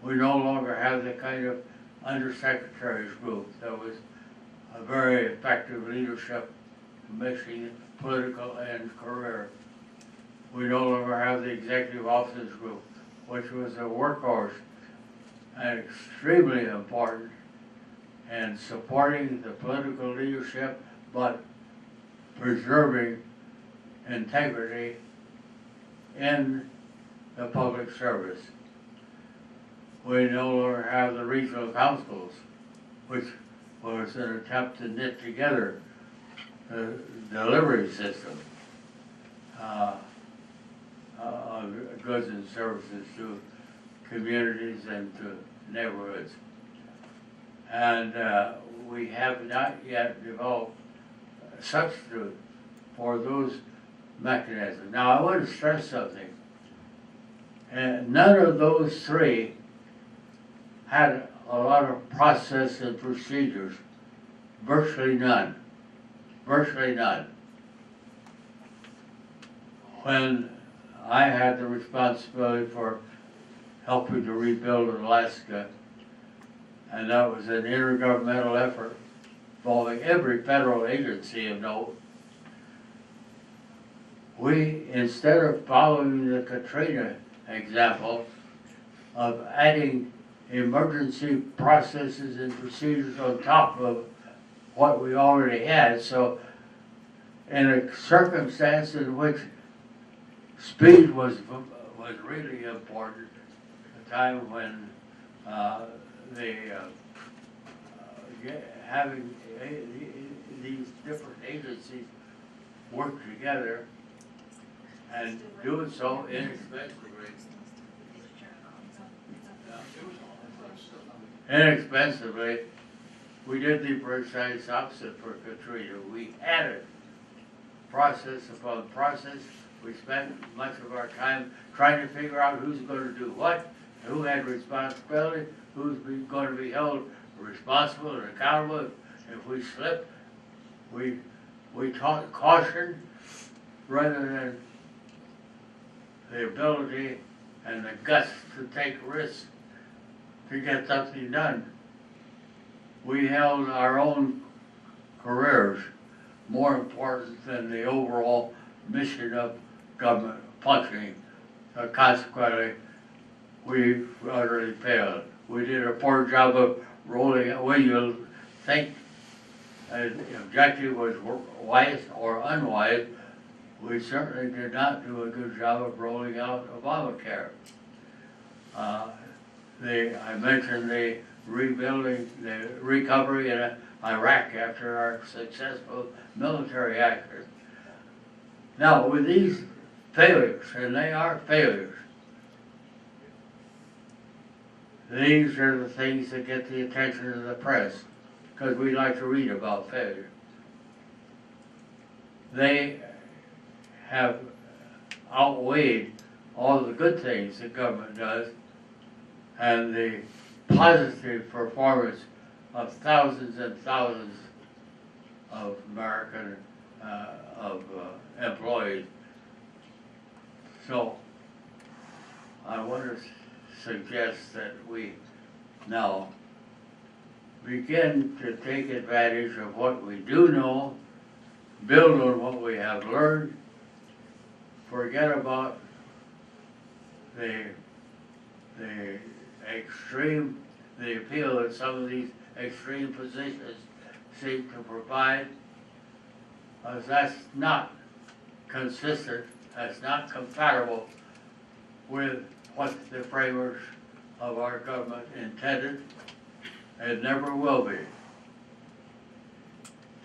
We no longer have the kind of undersecretaries group that was a very effective leadership, mixing political and career. We no longer have the executive officers group, which was a workhorse and extremely important in supporting the political leadership, but preserving integrity in the public service. We no longer have the regional councils, which was an attempt to knit together the delivery system of goods and services to communities and to neighborhoods. And we have not yet developed a substitute for those mechanisms. Now, I want to stress something. None of those three had a lot of process and procedures. Virtually none. Virtually none. When I had the responsibility for helping to rebuild Alaska, and that was an intergovernmental effort involving every federal agency of note, we, instead of following the Katrina example of adding emergency processes and procedures on top of what we already had, so in a circumstance in which speed was really important, a time when having these different agencies work together and doing so inexpensively. Inexpensively, we did the precise opposite for Katrina. We added process upon process. We spent much of our time trying to figure out who's going to do what, who had responsibility, who's going to be held responsible and accountable. If we slip, we taught caution rather than the ability and the guts to take risks to get something done. We held our own careers more important than the overall mission of government functioning. Consequently, we utterly failed. We did a poor job of rolling it. When you think the objective was wise or unwise, we certainly did not do a good job of rolling out Obamacare. I mentioned the rebuilding, the recovery in Iraq after our successful military action. Now, with these failures, and they are failures, these are the things that get the attention of the press, because we like to read about failure. They have outweighed all the good things the government does and the positive performance of thousands and thousands of American employees. So I want to suggest that we now begin to take advantage of what we do know, build on what we have learned, forget about the appeal that some of these extreme positions seem to provide, as that's not consistent, that's not compatible with what the framers of our government intended, and never will be.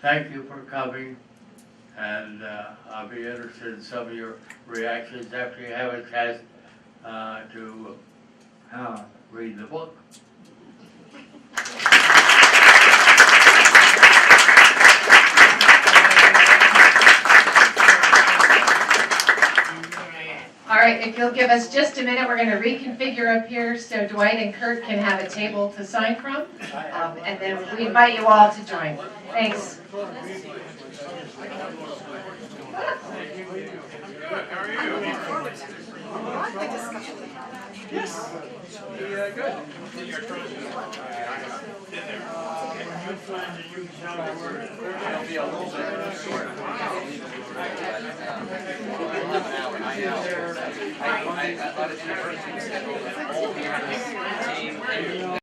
Thank you for coming, and I'll be interested in some of your reactions after you have a chance to read the book. All right, if you'll give us just a minute, we're going to reconfigure up here so Dwight and Kurt can have a table to sign from, and then we invite you all to join. Thanks. I